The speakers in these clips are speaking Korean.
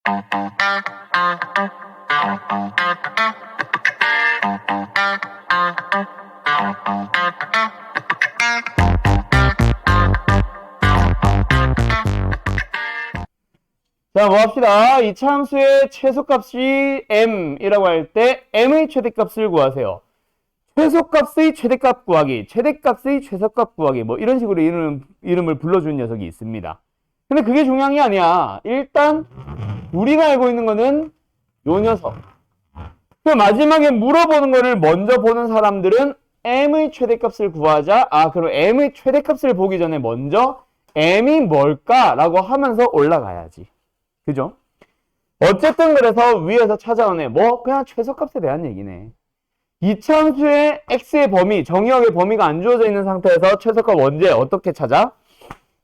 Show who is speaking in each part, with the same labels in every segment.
Speaker 1: 자, 뭐 합시다. 이 참수의 최소값이 m이라고 할 때 m의 최대값을 구하세요. 최소값의 최대값 구하기, 최대값의 최소값 구하기, 뭐 이런 식으로 이름을 불러주는 녀석이 있습니다. 근데 그게 중요한 게 아니야. 일단 우리가 알고 있는 거는 요 녀석. 그 마지막에 물어보는 거를 먼저 보는 사람들은 m의 최대값을 구하자. 그럼 m의 최대값을 보기 전에 먼저 m이 뭘까라고 하면서 올라가야지. 그죠? 어쨌든 그래서 위에서 찾아오네. 뭐 그냥 최소값에 대한 얘기네. 이참수의 x의 범위, 정의역의 범위가 안 주어져 있는 상태에서 최소값 언제 어떻게 찾아?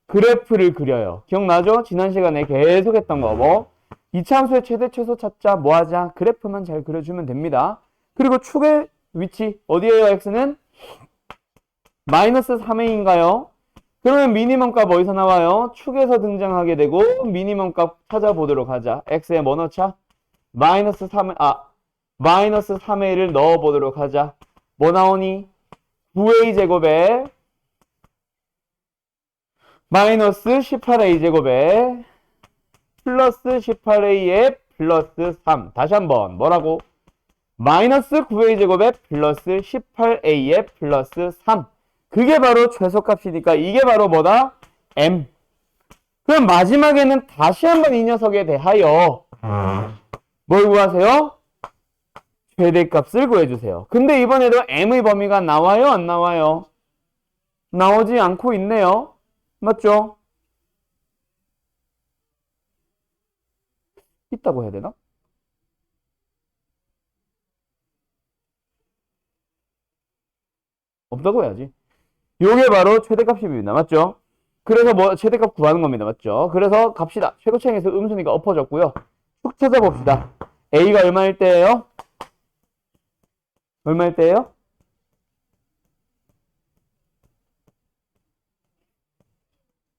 Speaker 1: 그래프를 그려요. 기억나죠? 지난 시간에 계속 했던 거. 뭐 이참수의 최대 최소 찾자 뭐 하자? 그래프만 잘 그려주면 됩니다. 그리고 축의 위치 어디에요? x는 마이너스 3a인가요? 그러면 미니멈 값 어디서 나와요? 축에서 등장하게 되고 미니멈 값 찾아보도록 하자. x에 뭐 넣자? 마이너스 3a를 넣어보도록 하자. 뭐 나오니? 9a 제곱에 마이너스 18a 제곱에 플러스 18a에 플러스 3. 다시 한번 뭐라고? 마이너스 9a 제곱에 플러스 18a에 플러스 3. 그게 바로 최소값이니까 이게 바로 뭐다? m. 그럼 마지막에는 다시 한번 이 녀석에 대하여 뭘 구하세요? 최대값을 구해주세요. 근데 이번에도 m의 범위가 나와요? 안 나와요? 나오지 않고 있네요. 맞죠? 있다고 해야 되나? 없다고 해야지. 요게 바로 최대값입니다. 맞죠? 그래서 뭐 최대값 구하는 겁니다. 맞죠? 그래서 갑시다. 최고차항에서 음순위가 엎어졌고요. 쭉 찾아봅시다. a가 얼마일 때예요? 얼마일 때예요?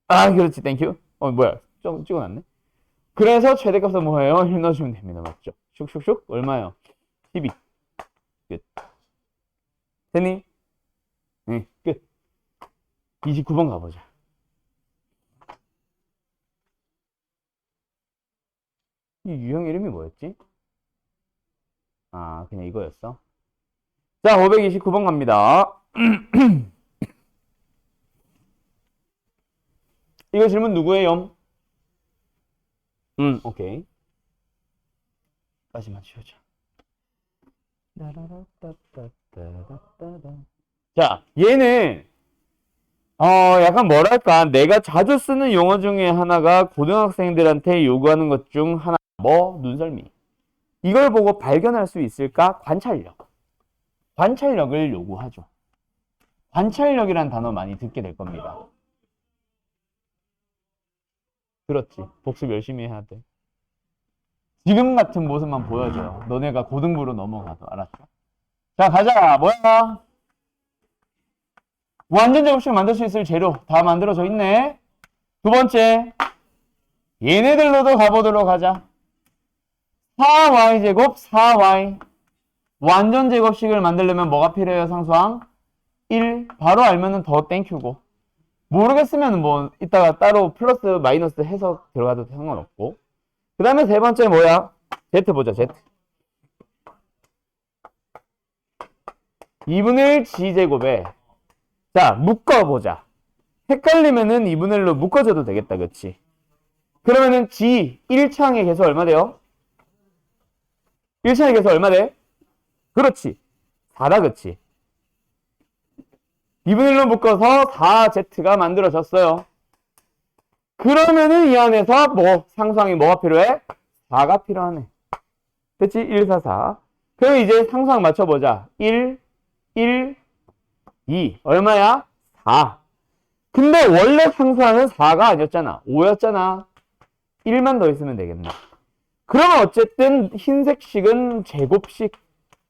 Speaker 1: 그렇지. 땡큐. 뭐야. 좀 찍어놨네. 그래서 최대값은 뭐예요? 1 넣어주면 됩니다. 맞죠? 슉슉슉. 얼마요? 12. 끝. 됐니? 네, 끝. 29번 가보자. 이 유형 이름이 뭐였지? 그냥 이거였어. 자, 529번 갑니다. 이거 질문 누구예요? 오케이. 까지만 치우자. 자, 얘는 약간 뭐랄까, 내가 자주 쓰는 용어 중에 하나가 고등학생들한테 요구하는 것 중 하나, 눈썰미. 이걸 보고 발견할 수 있을까? 관찰력. 관찰력을 요구하죠. 관찰력이란 단어 많이 듣게 될 겁니다. 그렇지. 복습 열심히 해야 돼. 지금 같은 모습만 보여줘요. 너네가 고등부로 넘어가도. 알았죠? 자, 가자. 뭐야? 완전 제곱식 만들 수 있을 재료 다 만들어져 있네. 두 번째, 얘네들로도 가보도록 하자. 4y제곱 4y. 완전 제곱식을 만들려면 뭐가 필요해요, 상수항? 1. 바로 알면은 더 땡큐고. 모르겠으면 뭐 이따가 따로 플러스 마이너스 해서 들어가도 상관없고. 그 다음에 세 번째 뭐야? z 보자. z. 2분의 1 g제곱에 자, 묶어보자. 헷갈리면은 2분의 1로 묶어줘도 되겠다. 그치? 그러면은 g 1차항의 개수 얼마 돼요? 1차항의 개수 얼마 돼? 그렇지. 4다. 그치? 2분의 1로 묶어서 4z가 만들어졌어요. 그러면은 이 안에서 상수항이 뭐가 필요해? 4가 필요하네. 됐지? 1, 4, 4. 그럼 이제 상수항 맞춰보자. 1, 1, 2. 얼마야? 4. 근데 원래 상수항은 4가 아니었잖아. 5였잖아. 1만 더 있으면 되겠네. 그러면 어쨌든 흰색식은 제곱식.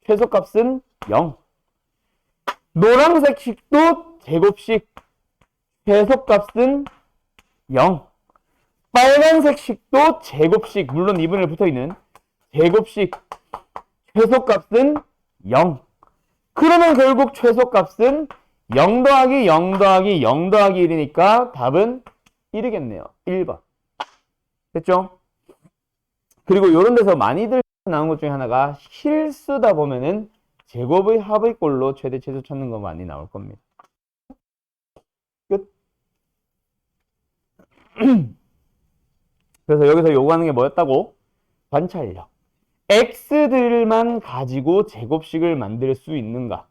Speaker 1: 최소값은 0. 노란색식도 제곱식. 최소값은 0. 빨간색 식도 제곱식, 물론 2분의 1 붙어있는 제곱식 최소값은 0. 그러면 결국 최소값은 0 더하기 0 더하기 0 더하기 1이니까 답은 1이겠네요. 1번. 됐죠? 그리고 이런 데서 많이들 나온 것 중에 하나가 실수다 보면은 제곱의 합의 꼴로 최대 최소 찾는 거 많이 나올 겁니다. 끝. 그래서 여기서 요구하는 게 뭐였다고? 관찰력. x들만 가지고 제곱식을 만들 수 있는가?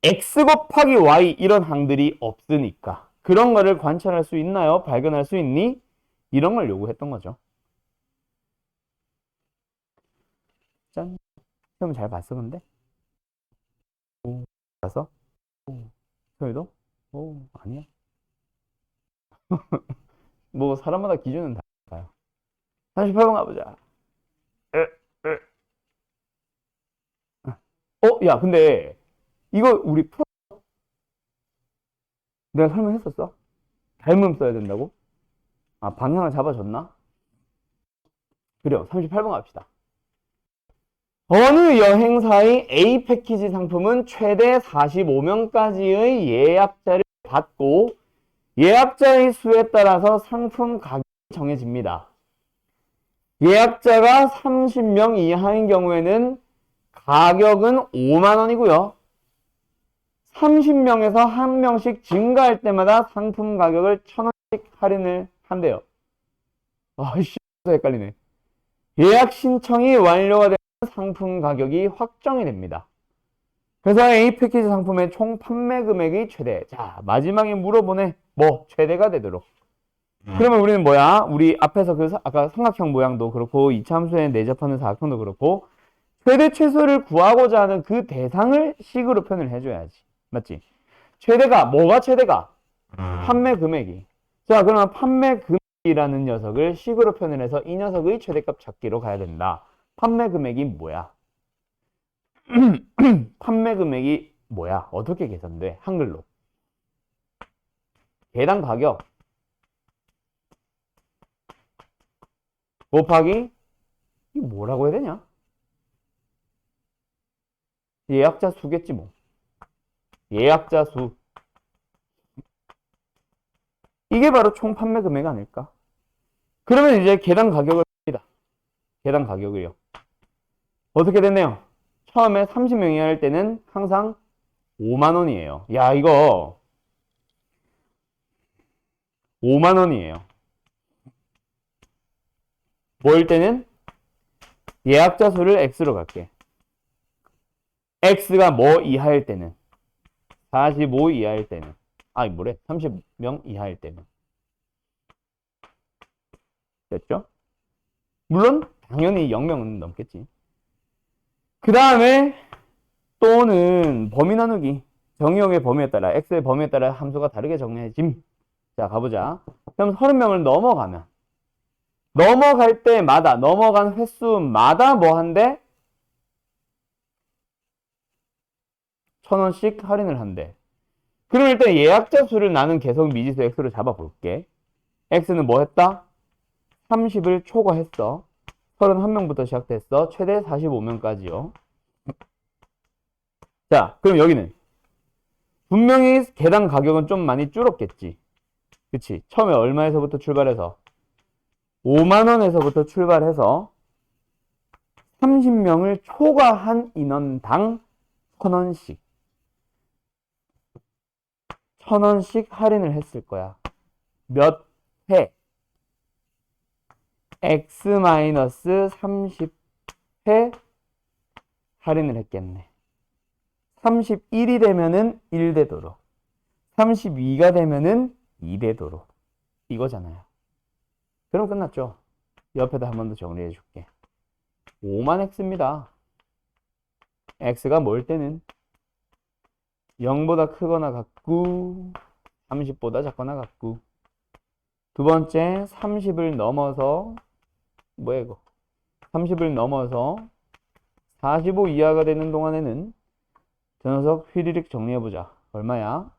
Speaker 1: x 곱하기 y 이런 항들이 없으니까 그런 거를 관찰할 수 있나요? 발견할 수 있니? 이런 걸 요구했던 거죠. 짠. 시험 잘 봤어 근데? 오, 봤어? 오, 소희도? 오, 아니야. 뭐 사람마다 기준은 달라요. 38번 가보자. 야, 근데 이거 우리 내가 설명했었어? 닮음 써야 된다고? 아, 방향을 잡아줬나? 그래요. 38번 갑시다. 어느 여행사의 A 패키지 상품은 최대 45명까지의 예약자를 받고 예약자의 수에 따라서 상품 가격이 정해집니다. 예약자가 30명 이하인 경우에는 가격은 5만 원이고요. 30명에서 1명씩 증가할 때마다 상품 가격을 1,000원씩 할인을 한대요. 아이씨, 헷갈리네. 예약 신청이 완료가 되면 상품 가격이 확정이 됩니다. 그래서 A 패키지 상품의 총 판매 금액이 최대. 자, 마지막에 물어보네. 뭐 최대가 되도록. 그러면 우리는 뭐야? 우리 앞에서 아까 삼각형 모양도 그렇고 이차함수에 내접하는 사각형도 그렇고 최대 최소를 구하고자 하는 그 대상을 식으로 표현을 해줘야지. 맞지? 최대가 뭐가 최대가? 판매 금액이. 자, 그러면 판매 금액이라는 녀석을 식으로 표현을 해서 이 녀석의 최대값 찾기로 가야 된다. 판매 금액이 뭐야? 판매 금액이 뭐야? 어떻게 계산돼? 한글로. 개당 가격 곱하기 이 뭐라고 해야 되냐? 예약자 수겠지 뭐. 예약자 수. 이게 바로 총 판매 금액 아닐까? 그러면 이제 개당 가격을 합니다. 개당 가격을요. 어떻게 됐네요? 처음에 30명이 할 때는 항상 5만 원이에요. 야, 이거 5만 원이에요. 뭐일 때는 예약자 수를 X로 갈게. X가 뭐 이하일 때는 45 이하일 때는 아니 뭐래 30명 이하일 때는 됐죠? 물론 당연히 0명은 넘겠지. 그 다음에 또는 범위 나누기 정의용의 범위에 따라 X의 범위에 따라 함수가 다르게 정해짐. 자 가보자. 그럼 30명을 넘어갈 때마다 넘어간 횟수마다 뭐 한대? 1,000원씩 할인을 한대. 그럼 일단 예약자 수를 나는 계속 미지수 X로 잡아볼게. X는 뭐 했다? 30을 초과했어. 31명부터 시작됐어. 최대 45명까지요. 자, 그럼 여기는 분명히 개당 가격은 좀 많이 줄었겠지. 그치? 처음에 얼마에서부터 출발해서 5만원에서부터 출발해서 30명을 초과한 인원당 1,000원씩 1,000원씩 할인을 했을 거야. 몇 회? X-30회 할인을 했겠네. 31이 되면은 1되도록 32가 되면은 2되도록 이거잖아요. 그럼 끝났죠. 옆에다 한 번 더 정리해 줄게. 5만 X입니다. X가 뭘 때는 0보다 크거나 같고 30보다 작거나 같고 두 번째 30을 넘어서 뭐야 이거 30을 넘어서 45 이하가 되는 동안에는 저 녀석 휘리릭 정리해보자. 얼마야?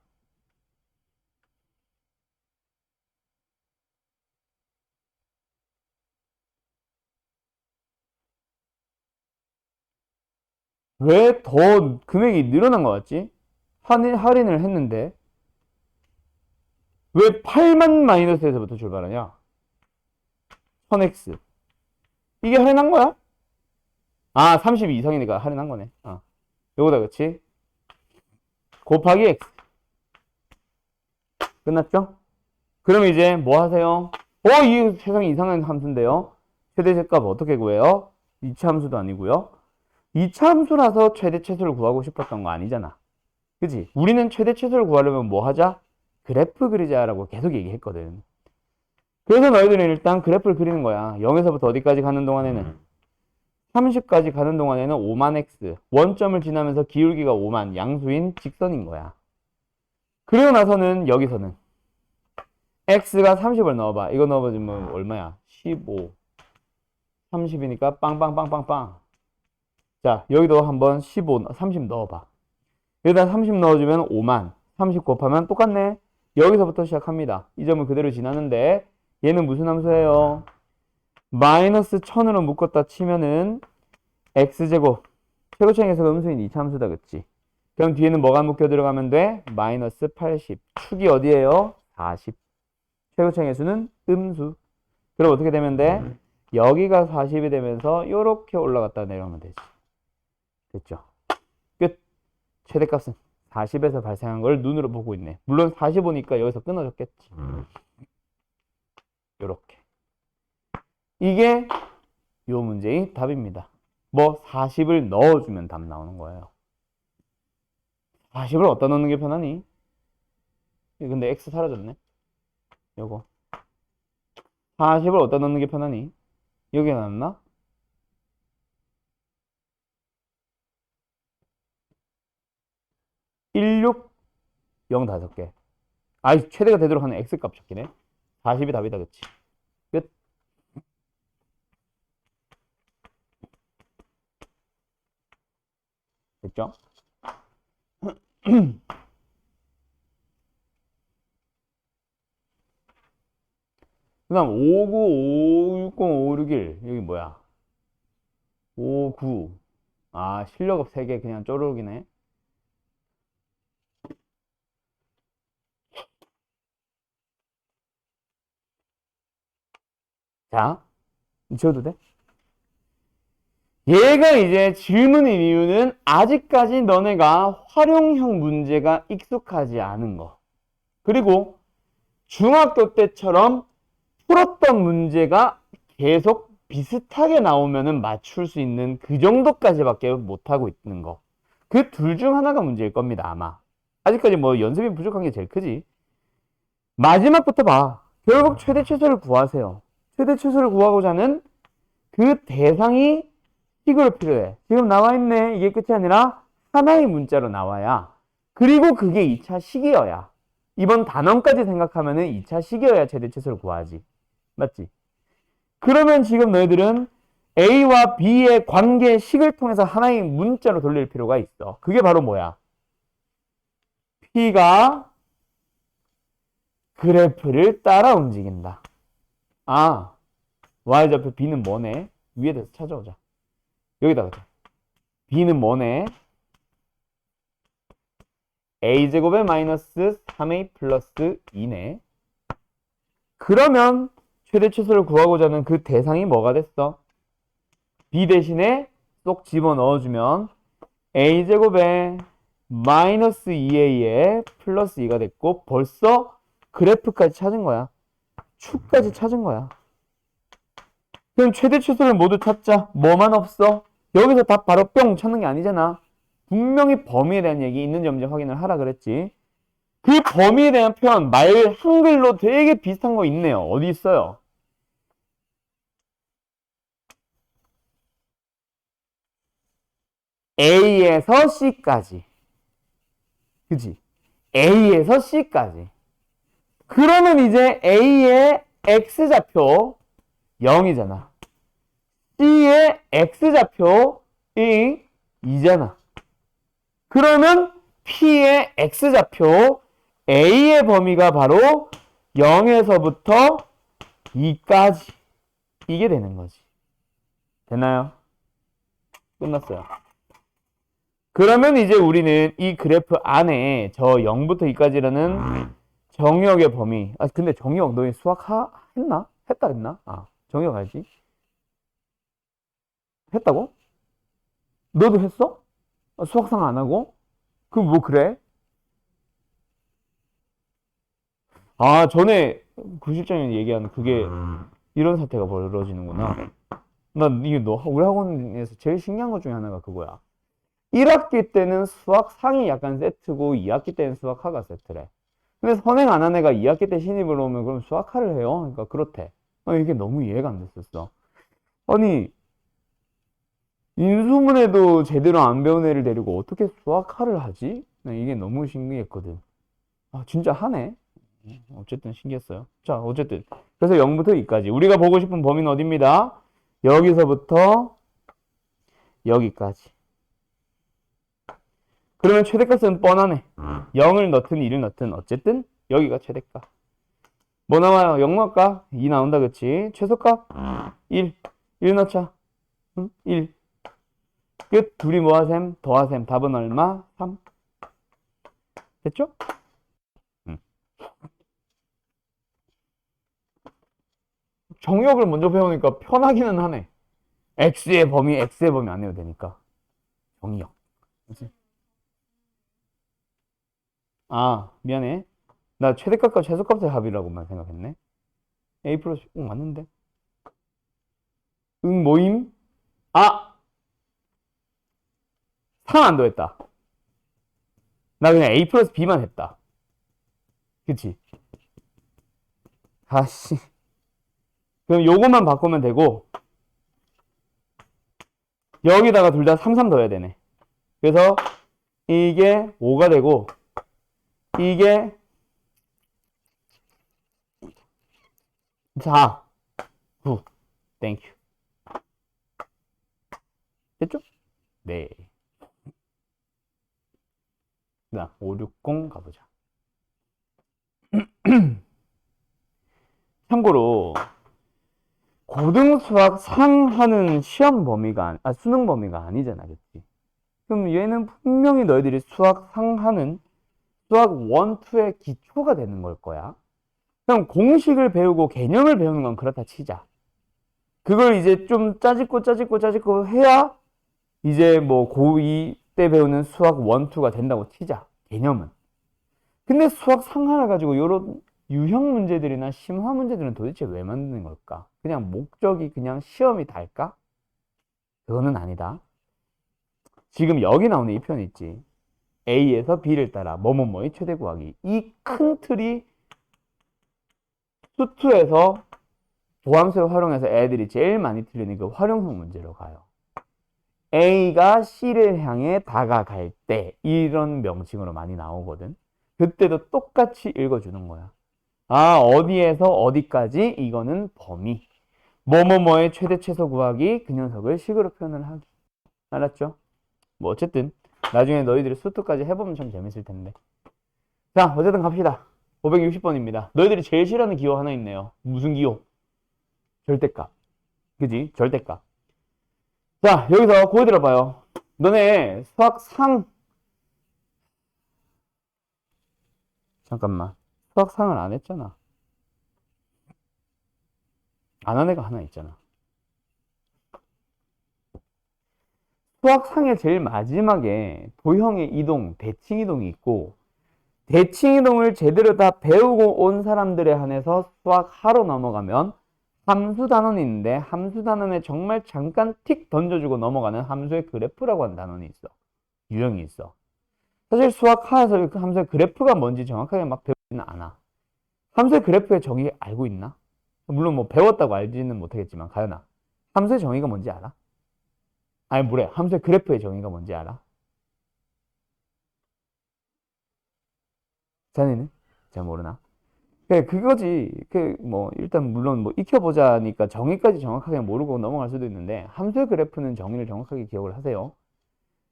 Speaker 1: 왜 더 금액이 늘어난 것 같지? 할인을 했는데 왜 8만 마이너스에서부터 출발하냐? 1000X 이게 할인한 거야? 아, 30 이상이니까 할인한 거네. 요거다, 그치? 곱하기 X. 끝났죠? 그럼 이제 뭐 하세요? 이 세상에 이상한 함수인데요. 최대 최값 어떻게 구해요? 이차 함수도 아니고요. 이차 함수라서 최대 최소를 구하고 싶었던 거 아니잖아. 그치? 우리는 최대 최소를 구하려면 뭐 하자? 그래프 그리자라고 계속 얘기했거든. 그래서 너희들은 일단 그래프를 그리는 거야. 0에서부터 어디까지 가는 동안에는? 30까지 가는 동안에는 5만 x. 원점을 지나면서 기울기가 5만, 양수인 직선인 거야. 그리고 나서는 여기서는 x가 30을 넣어봐. 이거 넣어보면 얼마야? 15. 30이니까 빵빵빵빵빵. 자, 여기도 한번 15, 30 넣어봐. 여기다 30 넣어주면 5만. 30 곱하면 똑같네. 여기서부터 시작합니다. 이 점을 그대로 지나는데 얘는 무슨 함수예요? 마이너스 1000으로 묶었다 치면은 x제곱. 최고차항에서 음수인 2차 함수다, 그치? 그럼 뒤에는 뭐가 묶여 들어가면 돼? 마이너스 80. 축이 어디예요? 40. 최고차항의 수는 음수. 그럼 어떻게 되면 돼? 여기가 40이 되면서 이렇게 올라갔다 내려오면 되지. 됐죠? 끝. 최대값은 40에서 발생한 걸 눈으로 보고 있네. 물론 45니까 여기서 끊어졌겠지. 요렇게. 이게 요 문제의 답입니다. 뭐 40을 넣어주면 답 나오는 거예요. 40을 어디다 넣는 게 편하니? 근데 x 사라졌네. 요거 40을 어디다 넣는 게 편하니? 여기에 놨나? 16, 0 5개. 아이, 최대가 되도록 하는 x값 적기네. 40이 답이다, 그치? 끝. 됐죠? 그 다음 59, 560, 561 여기 뭐야? 59. 아, 실력업 3개 그냥 쪼르륵이네. 자, 지워도 돼? 얘가 이제 질문인 이유는 아직까지 너네가 활용형 문제가 익숙하지 않은 거. 그리고 중학교 때처럼 풀었던 문제가 계속 비슷하게 나오면은 맞출 수 있는 그 정도까지밖에 못하고 있는 거. 그 둘 중 하나가 문제일 겁니다, 아마. 아직까지 뭐 연습이 부족한 게 제일 크지. 마지막부터 봐. 결국 최대 최소를 구하세요. 최대 최소를 구하고자 하는 그 대상이 식으로 필요해. 지금 나와 있네. 이게 끝이 아니라 하나의 문자로 나와야. 그리고 그게 2차 식이어야. 이번 단원까지 생각하면은 2차 식이어야 최대 최소를 구하지. 맞지? 그러면 지금 너희들은 A와 B의 관계 식을 통해서 하나의 문자로 돌릴 필요가 있어. 그게 바로 뭐야? P가 그래프를 따라 움직인다. 아, Y좌표 B는 뭐네? 위에 대해서 찾아오자. 여기다가 B는 뭐네? A제곱에 마이너스 3A 플러스 2네. 그러면 최대 최소를 구하고자 하는 그 대상이 뭐가 됐어? B 대신에 쏙 집어넣어주면 A제곱에 마이너스 2A에 플러스 2가 됐고 벌써 그래프까지 찾은 거야. 축까지 찾은 거야. 그럼 최대 최소를 모두 찾자. 뭐만 없어? 여기서 답 바로 뿅 찾는 게 아니잖아. 분명히 범위에 대한 얘기 있는지 없는지 확인을 하라 그랬지. 그 범위에 대한 표현 말 한글로 되게 비슷한 거 있네요. 어디 있어요? A에서 C까지. 그치? A에서 C까지. 그러면 이제 A의 X좌표 0이잖아. C의 X좌표이 2잖아. 그러면 P의 X좌표 A의 범위가 바로 0에서부터 2까지. 이게 되는 거지. 됐나요? 끝났어요. 그러면 이제 우리는 이 그래프 안에 저 0부터 2까지라는 정의역의 범위. 아, 근데 정의역 너희 수학 했나? 했다 했나? 아, 정의역 알지? 했다고? 너도 했어? 아, 수학상 안 하고? 그럼 뭐 그래? 아, 전에 그 실장님이 얘기한 그게 이런 사태가 벌어지는구나. 난 이게 우리 학원에서 제일 신기한 것 중에 하나가 그거야. 1학기 때는 수학 상이 약간 세트고 2학기 때는 수학 하가 세트래. 근데 선행 안 한 애가 2학기 때 신입을 오면 그럼 수학하를 해요? 그러니까 그렇대. 이게 너무 이해가 안 됐었어. 아니, 인수문에도 제대로 안 배운 애를 데리고 어떻게 수학하를 하지? 난 이게 너무 신기했거든. 아, 진짜 하네? 어쨌든 신기했어요. 자, 어쨌든. 그래서 0부터 2까지. 우리가 보고 싶은 범위는 어디입니다? 여기서부터 여기까지. 그러면 최대값은 뻔하네. 0을 넣든 1을 넣든 어쨌든 여기가 최대값. 뭐 나와요? 0 넣을까? 2 나온다, 그치? 최소값? 1. 1 넣자. 1. 끝. 둘이 뭐하셈? 더하셈. 답은 얼마? 3. 됐죠? 정의역을 먼저 배우니까 편하기는 하네. x의 범위 안 해도 되니까. 정의역. 그치? 아, 미안해. 나 최대값과 최소값의 합이라고만 생각했네. a 플러스, 맞는데? 응, 모임? 아! 3 안 더했다. 나 그냥 a 플러스 b만 했다. 그치? 아씨. 그럼 요거만 바꾸면 되고, 여기다가 둘 다 3, 3 더해야 되네. 그래서 이게 5가 되고, 이게 4, 9. 땡큐. 됐죠? 네. 자, 5, 6, 0 가보자. 참고로, 고등수학 상하는 시험 범위가, 수능 범위가 아니잖아, 그치? 그럼 얘는 분명히 너희들이 수학 상하는 수학 1, 2의 기초가 되는 걸 거야. 그럼 공식을 배우고 개념을 배우는 건 그렇다 치자. 그걸 이제 좀 짜집고 해야 이제 뭐 고2 때 배우는 수학 1, 2가 된다고 치자. 개념은. 근데 수학 상하를 가지고 이런 유형 문제들이나 심화 문제들은 도대체 왜 만드는 걸까? 그냥 목적이 그냥 시험이 달까? 그거는 아니다. 지금 여기 나오는 이 표현 있지. A에서 B를 따라 뭐뭐뭐의 최대 구하기. 이 큰 틀이 수투에서 도함수를 활용해서 애들이 제일 많이 틀리는 그 활용형 문제로 가요. A가 C를 향해 다가갈 때 이런 명칭으로 많이 나오거든. 그때도 똑같이 읽어주는 거야. 아, 어디에서 어디까지 이거는 범위. 뭐뭐뭐의 최대 최소 구하기 그 녀석을 식으로 표현을 하기. 알았죠? 뭐 어쨌든 나중에 너희들이 수투까지 해보면 참 재밌을 텐데. 자, 어쨌든 갑시다. 560번입니다. 너희들이 제일 싫어하는 기호 하나 있네요. 무슨 기호? 절대값. 그지? 절대값. 자, 여기서 고개 들어봐요. 너네 수학 상, 잠깐만. 수학 상을 안 했잖아. 안 한 애가 하나 있잖아. 수학 상의 제일 마지막에 도형의 이동, 대칭 이동이 있고, 대칭 이동을 제대로 다 배우고 온 사람들에 한해서 수학하로 넘어가면 함수 단원이 있는데 함수 단원에 정말 잠깐 틱 던져주고 넘어가는 함수의 그래프라고 하는 단원이 있어. 유형이 있어. 사실 수학하에서 그 함수의 그래프가 뭔지 정확하게 막 배우지는 않아. 함수의 그래프의 정의 알고 있나? 물론 뭐 배웠다고 알지는 못하겠지만 가연아, 함수의 정의가 뭔지 알아? 아니 뭐래, 함수의 그래프의 정의가 뭔지 알아? 자네는? 잘 모르나? 그거지. 뭐, 일단, 물론, 뭐, 익혀보자니까 정의까지 정확하게 모르고 넘어갈 수도 있는데, 함수의 그래프는 정의를 정확하게 기억을 하세요.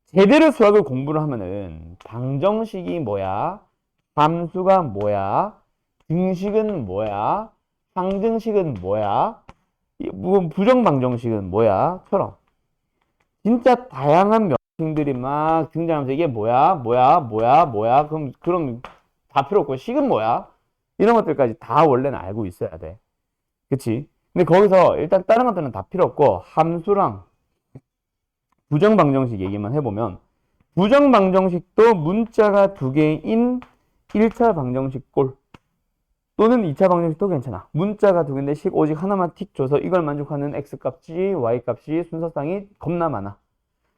Speaker 1: 제대로 수학을 공부를 하면은, 방정식이 뭐야? 함수가 뭐야? 등식은 뭐야? 항등식은 뭐야? 부정방정식은 뭐야? 처럼. 진짜 다양한 특징들이 막 등장하면서 이게 뭐야? 그럼 다 필요 없고 식은 뭐야? 이런 것들까지 다 원래는 알고 있어야 돼. 그치? 근데 거기서 일단 다른 것들은 다 필요 없고 함수랑 부정방정식 얘기만 해보면 부정방정식도 문자가 두 개인 1차 방정식 꼴 또는 2차 방정식도 괜찮아. 문자가 두 개인데 식 오직 하나만 틱 줘서 이걸 만족하는 x값이 y값이 순서상이 겁나 많아.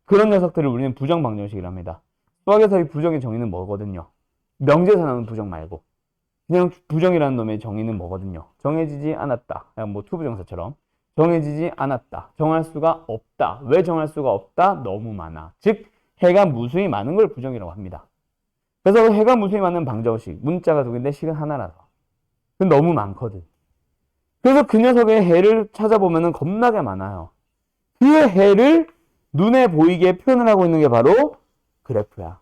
Speaker 1: 그런 녀석들을 우리는 부정방정식이랍니다. 수학에서 이 부정의 정의는 뭐거든요? 명제에서 나오는 부정 말고 그냥 부정이라는 놈의 정의는 뭐거든요? 정해지지 않았다. 그냥 뭐 투부정사처럼 정해지지 않았다. 정할 수가 없다. 왜 정할 수가 없다? 너무 많아. 즉 해가 무수히 많은 걸 부정이라고 합니다. 그래서 해가 무수히 많은 방정식 문자가 두 개인데 식은 하나라서 그건 너무 많거든. 그래서 그 녀석의 해를 찾아보면 겁나게 많아요. 그 해를 눈에 보이게 표현을 하고 있는 게 바로 그래프야.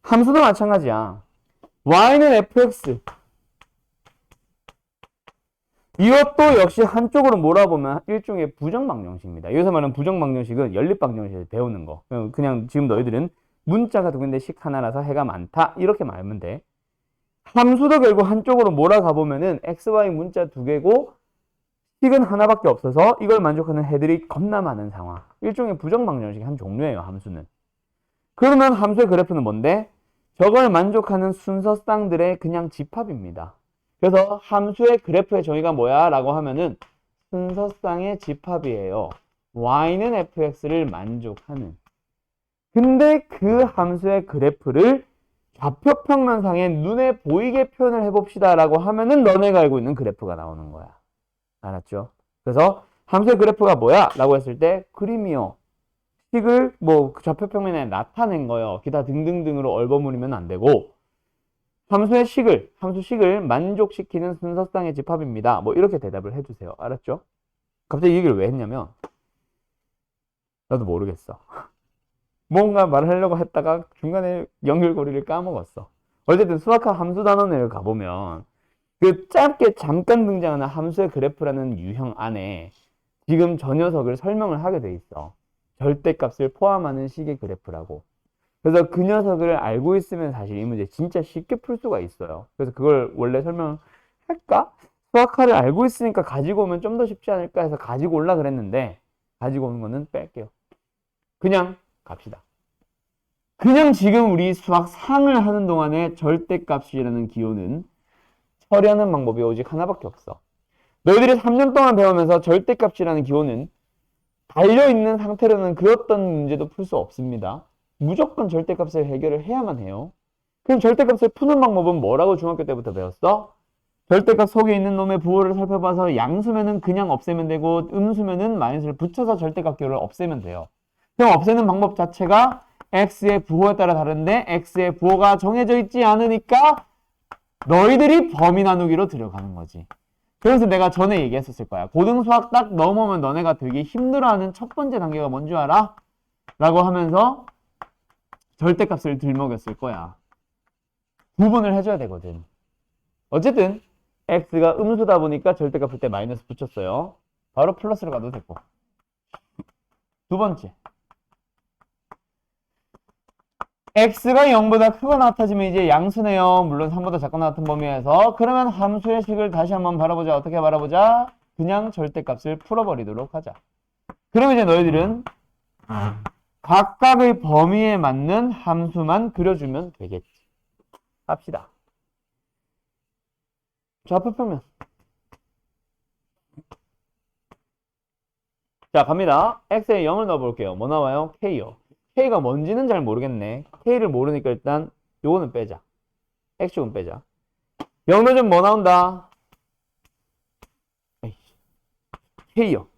Speaker 1: 함수도 마찬가지야. y는 fx. 이것도 역시 한쪽으로 몰아보면 일종의 부정방정식입니다. 여기서 말하는 부정방정식은 연립방정식에서 배우는 거. 그냥 지금 너희들은 문자가 두 개인데 식 하나라서 해가 많다. 이렇게 말하면 돼. 함수도 결국 한쪽으로 몰아가 보면은 x, y 문자 두 개고 식은 하나밖에 없어서 이걸 만족하는 해들이 겁나 많은 상황. 일종의 부정방정식의 한 종류예요, 함수는. 그러면 함수의 그래프는 뭔데? 저걸 만족하는 순서쌍들의 그냥 집합입니다. 그래서 함수의 그래프의 정의가 뭐야? 라고 하면은 순서쌍의 집합이에요. y는 fx를 만족하는. 근데 그 함수의 그래프를 좌표평면상에 눈에 보이게 표현을 해봅시다 라고 하면은 너네가 알고 있는 그래프가 나오는 거야. 알았죠? 그래서 함수의 그래프가 뭐야? 라고 했을 때 그림이요. 식을 뭐 좌표평면에 나타낸 거요. 기타 등등등으로 얼버무리면 안 되고 함수의 식을, 함수식을 만족시키는 순서쌍의 집합입니다. 뭐 이렇게 대답을 해주세요. 알았죠? 갑자기 이 얘기를 왜 했냐면 나도 모르겠어. 뭔가 말을 하려고 했다가 중간에 연결고리를 까먹었어. 어쨌든 수학학 함수 단원을 가보면 그 짧게 잠깐 등장하는 함수의 그래프라는 유형 안에 지금 저 녀석을 설명을 하게 돼 있어. 절대값을 포함하는 식의 그래프라고. 그래서 그 녀석을 알고 있으면 사실 이 문제 진짜 쉽게 풀 수가 있어요. 그래서 그걸 원래 설명할까? 수학화를 알고 있으니까 가지고 오면 좀 더 쉽지 않을까 해서 가지고 올라 그랬는데 가지고 오는 거는 뺄게요. 그냥 갑시다. 그냥 지금 우리 수학 상을 하는 동안에 절대값이라는 기호는 처리하는 방법이 오직 하나밖에 없어. 너희들이 3년 동안 배우면서 절대값이라는 기호는 달려있는 상태로는 그 어떤 문제도 풀 수 없습니다. 무조건 절대값을 해결을 해야만 해요. 그럼 절대값을 푸는 방법은 뭐라고 중학교 때부터 배웠어? 절대값 속에 있는 놈의 부호를 살펴봐서 양수면은 그냥 없애면 되고 음수면은 마이너스를 붙여서 절대값 기호를 없애면 돼요. 그럼 없애는 방법 자체가 x의 부호에 따라 다른데 x의 부호가 정해져 있지 않으니까 너희들이 범위 나누기로 들어가는 거지. 그래서 내가 전에 얘기했었을 거야. 고등수학 딱 넘으면 너네가 되게 힘들어하는 첫 번째 단계가 뭔 줄 알아? 라고 하면서 절대값을 들먹였을 거야. 구분을 해줘야 되거든. 어쨌든 x가 음수다 보니까 절대값 풀 때 마이너스 붙였어요. 바로 플러스로 가도 되고. 두 번째. x가 0보다 크거나 같아지면 이제 양수네요. 물론 3보다 작거나 같은 범위에서. 그러면 함수의 식을 다시 한번 바라보자. 어떻게 바라보자? 그냥 절대값을 풀어버리도록 하자. 그러면 이제 너희들은 각각의 범위에 맞는 함수만 그려주면 되겠지. 합시다. 좌표평면. 자, 갑니다. x에 0을 넣어볼게요. 뭐 나와요? k요. k가 뭔지는 잘 모르겠네. k를 모르니까 일단 요거는 빼자. x축은 빼자. 0 넣으면 뭐 나온다? k요.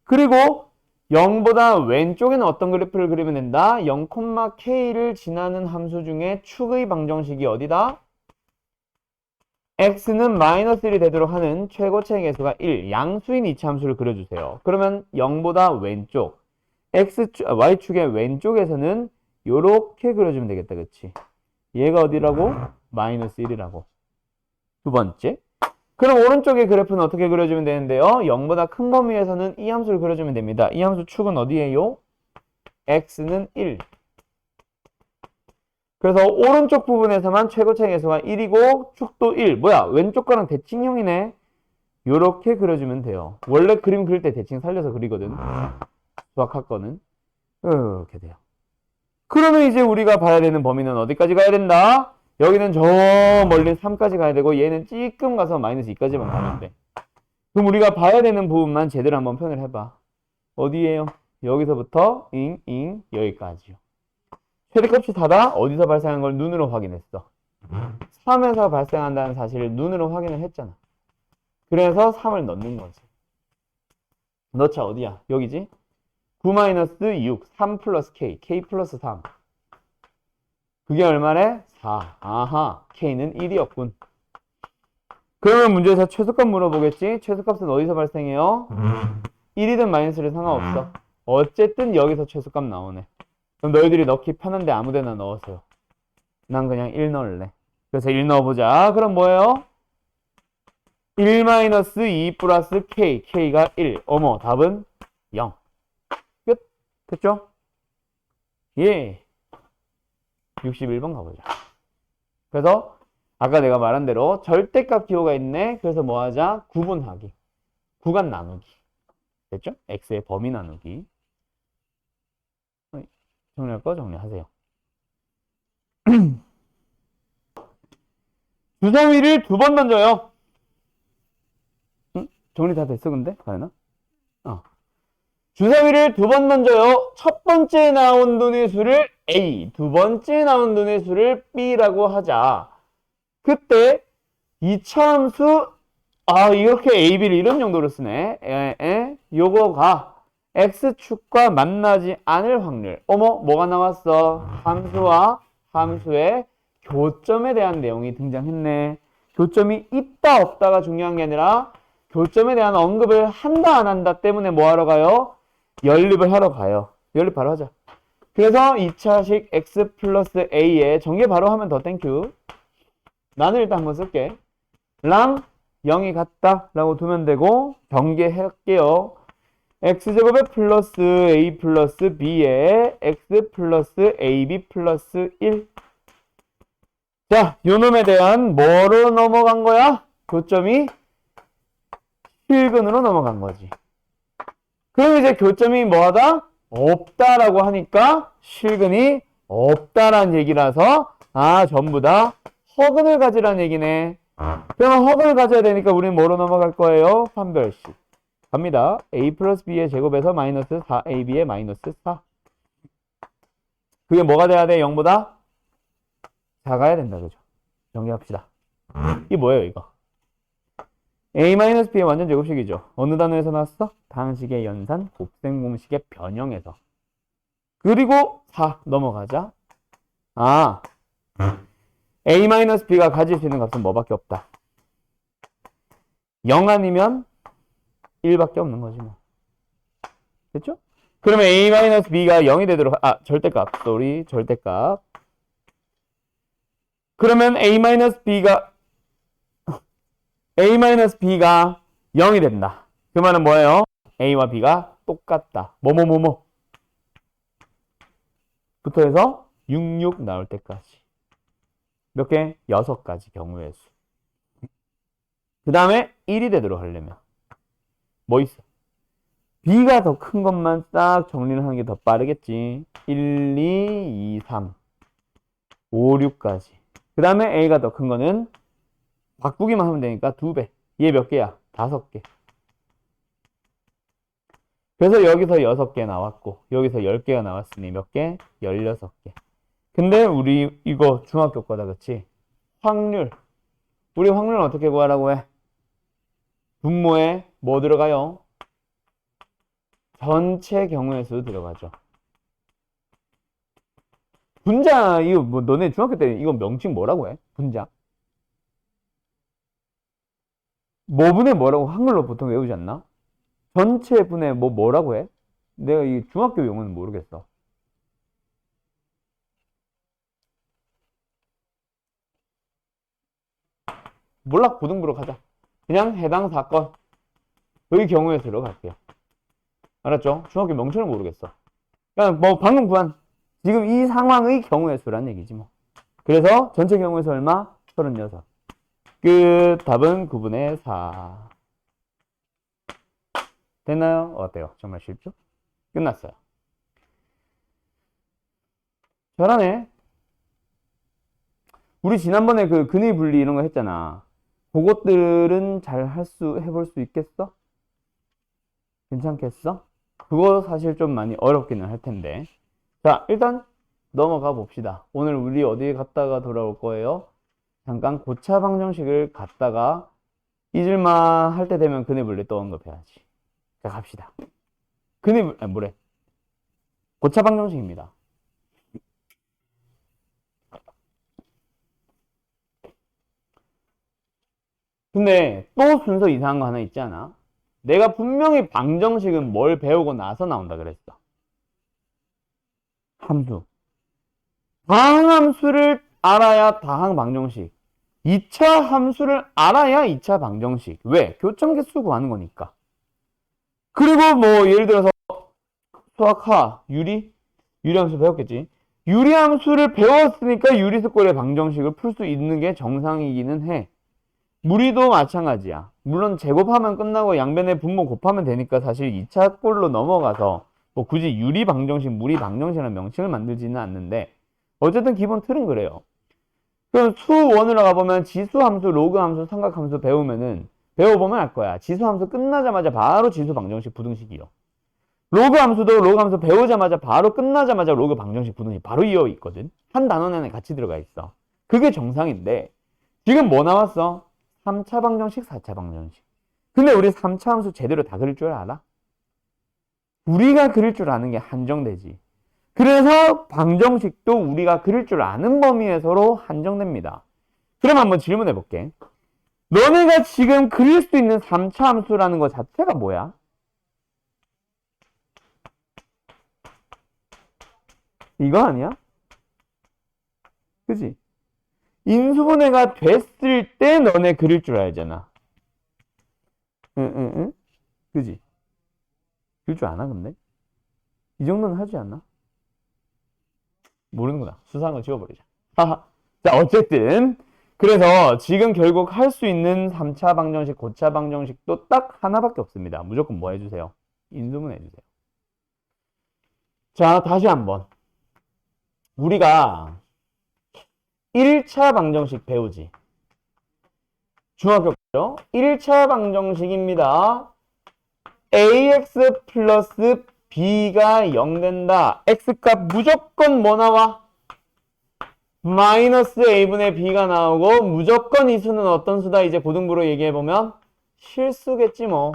Speaker 1: 그리고 0보다 왼쪽에는 어떤 그래프를 그리면 된다? 0, k를 지나는 함수 중에 축의 방정식이 어디다? x는 마이너스 1이 되도록 하는 최고차의 개수가 1, 양수인 이차함수를 그려주세요. 그러면 0보다 왼쪽, y축의 왼쪽에서는 요렇게 그려주면 되겠다. 그치? 얘가 어디라고? 마이너스 1이라고. 두 번째. 그럼 오른쪽의 그래프는 어떻게 그려주면 되는데요? 0보다 큰 범위에서는 이 함수를 그려주면 됩니다. 이 함수 축은 어디예요? x는 1. 그래서 오른쪽 부분에서만 최고차의 계수가 1이고 축도 1. 뭐야? 왼쪽 거랑 대칭형이네. 요렇게 그려주면 돼요. 원래 그림 그릴 때 대칭 살려서 그리거든. 수학학 거는. 이렇게 돼요. 그러면 이제 우리가 봐야 되는 범위는 어디까지 가야 된다? 여기는 저 멀리 3까지 가야 되고 얘는 찌끔 가서 마이너스 2까지만 가면 돼. 그럼 우리가 봐야 되는 부분만 제대로 한번 표현을 해봐. 어디에요? 여기서부터 여기까지요. 최대값이 다다? 어디서 발생한 걸 눈으로 확인했어. 3에서 발생한다는 사실을 눈으로 확인을 했잖아. 그래서 3을 넣는 거지. 넣자 어디야? 여기지? 9-6, 3 플러스 K, K 플러스 3. 그게 얼마래? 4. 아하, K는 1이었군. 그러면 문제에서 최소값 물어보겠지? 최소값은 어디서 발생해요? 1이든 마이너스든 상관없어. 어쨌든 여기서 최소값 나오네. 그럼 너희들이 넣기 편한데 아무데나 넣으세요. 난 그냥 1 넣을래. 그래서 1 넣어보자. 그럼 뭐예요? 1-2 플러스 K, K가 1. 어머, 답은 0. 끝. 됐죠? 예. 61번 가보자. 그래서 아까 내가 말한 대로 절대값 기호가 있네. 그래서 뭐 하자? 구분하기. 구간 나누기. 됐죠? x의 범위 나누기. 정리할 거 정리하세요. 주사위를 2번 던져요. 응? 정리 다 됐어 근데? 가연아? 주사위를 2번 던져요. 첫 번째 나온 눈의 수를 A, 두 번째 나온 눈의 수를 B라고 하자. 그때 이차함수 이렇게 A, B를 이런 용도로 쓰네. 요거가 X축과 만나지 않을 확률. 어머, 뭐가 나왔어? 함수와 함수의 교점에 대한 내용이 등장했네. 교점이 있다 없다가 중요한 게 아니라 교점에 대한 언급을 한다 안 한다 때문에 뭐 하러 가요? 연립을 하러 가요. 연립 바로 하자. 그래서 2차식 X 플러스 A에 전개 바로 하면 더 땡큐. 나는 일단 한번 쓸게. 랑 0이 같다 라고 두면 되고 전개할게요. X제곱에 플러스 A 플러스 B에 X 플러스 AB 플러스 1. 자, 요놈에 대한 뭐로 넘어간 거야? 교점이 실근으로 넘어간 거지. 그럼 이제 교점이 뭐하다? 없다라고 하니까 실근이 없다라는 얘기라서 전부 다 허근을 가지라는 얘기네. 그러면 허근을 가져야 되니까 우리는 뭐로 넘어갈 거예요? 판별식. 갑니다. A 플러스 B의 제곱에서 마이너스 4AB의 마이너스 4. 그게 뭐가 돼야 돼? 0보다 작아야 된다. 그죠? 정리합시다. 이게 뭐예요, 이거? A-B의 완전 제곱식이죠. 어느 단어에서 나왔어? 방식의 연산, 곱셈 공식의 변형에서. 그리고 4 넘어가자. A-B가 가질 수 있는 값은 뭐밖에 없다. 0 아니면 1밖에 없는 거지 뭐. 됐죠? 그러면 A-B가 0이 되도록 절대값. 절대값. 그러면 A-B가 0이 된다. 그 말은 뭐예요? A와 B가 똑같다. 뭐뭐뭐뭐 부터 해서 66 나올 때까지. 몇 개? 6가지 경우의 수. 그 다음에 1이 되도록 하려면 뭐 있어? B가 더 큰 것만 싹 정리를 하는 게 더 빠르겠지. 1, 2, 2, 3, 5, 6까지. 그 다음에 A가 더 큰 거는 바꾸기만 하면 되니까 2배. 얘 몇 개야? 5개. 그래서 여기서 6개 나왔고 여기서 10개가 나왔으니 몇 개? 16개. 근데 우리 이거 중학교 거다 그치? 확률. 우리 확률은 어떻게 구하라고 해? 분모에 뭐 들어가요? 전체 경우의 수 들어가죠. 분자, 이거 뭐 너네 중학교 때 이거 명칭 뭐라고 해? 분자. 뭐분의 뭐라고 한글로 보통 외우지 않나? 전체 분의 뭐라고 해? 내가 이 중학교 용어는 모르겠어. 몰라, 고등부로 가자. 그냥 해당 사건의 경우에 들어갈게요. 알았죠? 중학교 명칭을 모르겠어. 그러니까 뭐 방금 구한 지금 이 상황의 경우의 수란 얘기지 뭐. 그래서 전체 경우의 수 얼마? 36. 끝. 답은 9분의 4. 됐나요? 어때요? 정말 쉽죠? 끝났어요. 잘하네. 우리 지난번에 그 근의 분리 이런 거 했잖아. 그것들은 잘 해볼 수 있겠어? 괜찮겠어? 그거 사실 좀 많이 어렵기는 할 텐데. 자, 일단 넘어가 봅시다. 오늘 우리 어디에 갔다가 돌아올 거예요? 잠깐 고차 방정식을 갔다가 잊을만 할 때 되면 근의 분리 또 언급해야지. 자, 갑시다. 뭐래? 고차 방정식입니다. 근데 또 순서 이상한 거 하나 있지 않아? 내가 분명히 방정식은 뭘 배우고 나서 나온다 그랬어. 함수. 다항함수를 알아야 다항 방정식. 2차 함수를 알아야 2차 방정식. 왜? 교점계수 구하는 거니까. 그리고 뭐 예를 들어서 수학하, 유리함수 배웠겠지. 유리함수를 배웠으니까 유리수꼴의 방정식을 풀 수 있는 게 정상이기는 해. 무리도 마찬가지야. 물론 제곱하면 끝나고 양변의 분모 곱하면 되니까 사실 2차 꼴로 넘어가서 뭐 굳이 유리 방정식, 무리 방정식이라는 명칭을 만들지는 않는데 어쨌든 기본 틀은 그래요. 그럼 수1으로 가보면 지수함수, 로그함수, 삼각함수 배워보면 알 거야. 지수함수 끝나자마자 바로 지수 방정식 부등식이요. 로그함수도 로그함수 배우자마자 바로 끝나자마자 로그 방정식 부등식 바로 이어 있거든. 한 단원 안에 같이 들어가 있어. 그게 정상인데 지금 뭐 나왔어? 3차 방정식, 4차 방정식. 근데 우리 3차 함수 제대로 다 그릴 줄 알아? 우리가 그릴 줄 아는 게 한정되지. 그래서 방정식도 우리가 그릴 줄 아는 범위에서로 한정됩니다. 그럼 한번 질문해 볼게. 너네가 지금 그릴 수 있는 3차 함수라는 것 자체가 뭐야? 이거 아니야? 그지? 인수분해가 됐을 때 너네 그릴 줄 알잖아. 응. 그지? 그릴 줄 아나, 근데? 이 정도는 하지 않나? 모르는구나. 수상한 거 지워버리자. 자, 어쨌든. 그래서 지금 결국 할 수 있는 3차 방정식, 고차 방정식도 딱 하나밖에 없습니다. 무조건 뭐 해주세요? 인수분해 해주세요. 자, 다시 한번. 우리가 1차 방정식 배우지. 중학교 죠 1차 방정식입니다. ax 플러스 b가 0 된다. x값 무조건 뭐 나와? 마이너스 a분의 b가 나오고 무조건 이 수는 어떤 수다? 이제 고등부로 얘기해보면 실수겠지 뭐.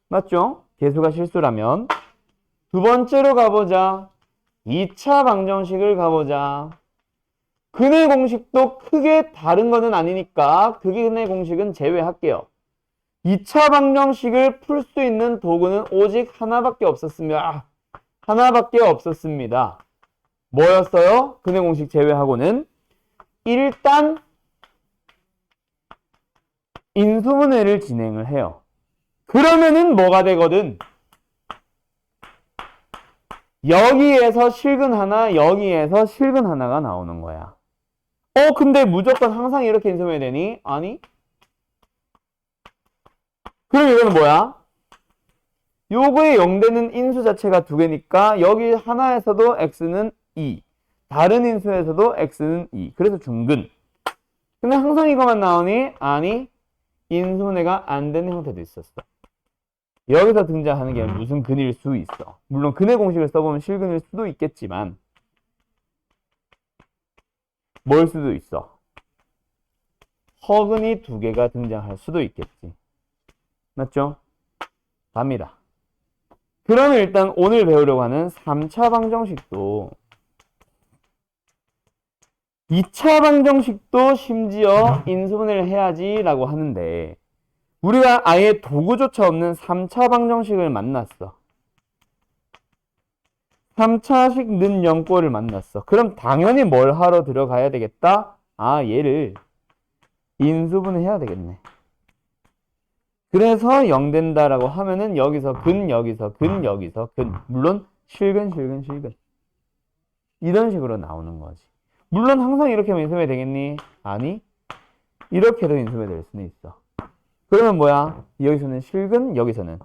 Speaker 1: 맞죠? 개수가 실수라면. 두 번째로 가보자. 2차 방정식을 가보자. 근의 공식도 크게 다른 거는 아니니까 그 근의 공식은 제외할게요. 2차 방정식을 풀 수 있는 도구는 오직 하나밖에 없었습니다. 하나밖에 없었습니다. 뭐였어요? 근의 공식 제외하고는 일단 인수분해를 진행을 해요. 그러면은 뭐가 되거든? 여기에서 실근 하나, 여기에서 실근 하나가 나오는 거야. 근데 무조건 항상 이렇게 인수분해 되니? 아니. 그럼 이거는 뭐야? 요거에 0되는 인수 자체가 두 개니까 여기 하나에서도 x는 2. 다른 인수에서도 x는 2. 그래서 중근. 근데 항상 이거만 나오니? 아니. 인수분해가 안 되는 형태도 있었어. 여기서 등장하는 게 무슨 근일 수 있어. 물론 근의 공식을 써보면 실근일 수도 있겠지만 뭘 수도 있어. 허근이 두 개가 등장할 수도 있겠지. 맞죠? 갑니다. 그러면 일단 오늘 배우려고 하는 3차 방정식도 2차 방정식도 심지어 인수분해를 해야지 라고 하는데 우리가 아예 도구조차 없는 3차 방정식을 만났어. 3차식 는 영꼴을 만났어. 그럼 당연히 뭘 하러 들어가야 되겠다? 얘를 인수분해 해야 되겠네. 그래서 0 된다라고 하면은 여기서 근, 여기서 근, 여기서 근. 물론 실근, 실근, 실근. 이런 식으로 나오는 거지. 물론 항상 이렇게 하면 인수분해 되겠니? 아니, 이렇게도 인수분해 될 수는 있어. 그러면 뭐야? 여기서는 실근, 여기서는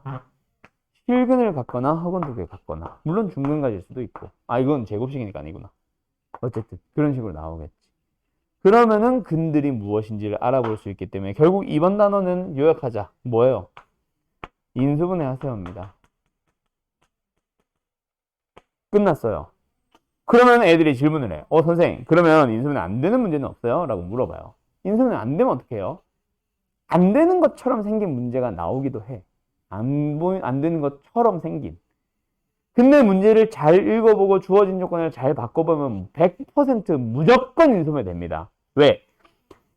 Speaker 1: 실근을 갖거나 혹은 두 개 갖거나. 물론 중근 가질 수도 있고. 아, 이건 제곱식이니까 아니구나. 어쨌든 그런 식으로 나오겠지. 그러면은 근들이 무엇인지를 알아볼 수 있기 때문에 결국 이번 단어는 요약하자. 뭐예요? 인수분해 하세요입니다. 끝났어요. 그러면 애들이 질문을 해. 선생님, 그러면 인수분해 안 되는 문제는 없어요? 라고 물어봐요. 인수분해 안 되면 어떻게 해요? 안 되는 것처럼 생긴 문제가 나오기도 해. 안 되는 것처럼 생긴. 근데 문제를 잘 읽어보고 주어진 조건을 잘 바꿔보면 100% 무조건 인수분해 됩니다. 왜?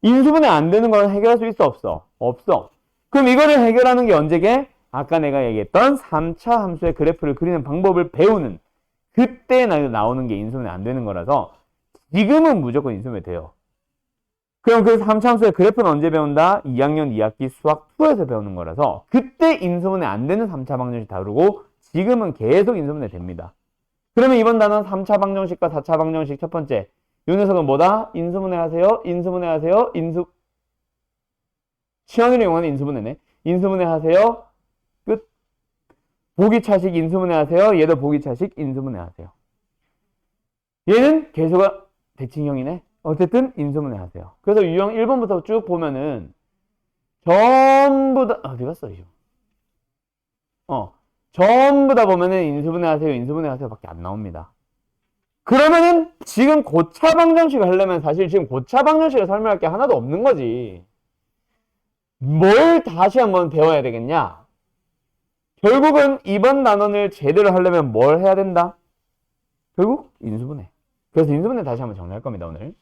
Speaker 1: 인수분해 안 되는 건 해결할 수 있어, 없어? 없어. 그럼 이거를 해결하는 게 언제게? 아까 내가 얘기했던 3차 함수의 그래프를 그리는 방법을 배우는 그때 나오는 게 인수분해 안 되는 거라서 지금은 무조건 인수분해 돼요. 그럼 그 3차 함수의 그래프는 언제 배운다? 2학년 2학기 수학 2에서 배우는 거라서 그때 인수분해 안 되는 3차 방정식 다루고 지금은 계속 인수분해 됩니다. 그러면 이번 단어는 3차 방정식과 4차 방정식 첫 번째. 이 녀석은 뭐다? 인수분해 하세요. 인수분해 하세요. 시연을 이용하는 인수분해네. 인수분해 하세요. 끝. 보기차식 인수분해 하세요. 얘도 보기차식 인수분해 하세요. 얘는 개수가 대칭형이네. 어쨌든 인수분해 하세요. 그래서 유형 1번부터 쭉 보면은 전부 다 어디 갔어 이거? 전부 다 보면은 인수분해 하세요. 인수분해 하세요 밖에 안 나옵니다. 그러면은 지금 고차 방정식을 하려면 사실 지금 고차 방정식을 설명할 게 하나도 없는 거지. 뭘 다시 한번 배워야 되겠냐? 결국은 이번 단원을 제대로 하려면 뭘 해야 된다? 결국 인수분해. 그래서 인수분해 다시 한번 정리할 겁니다, 오늘.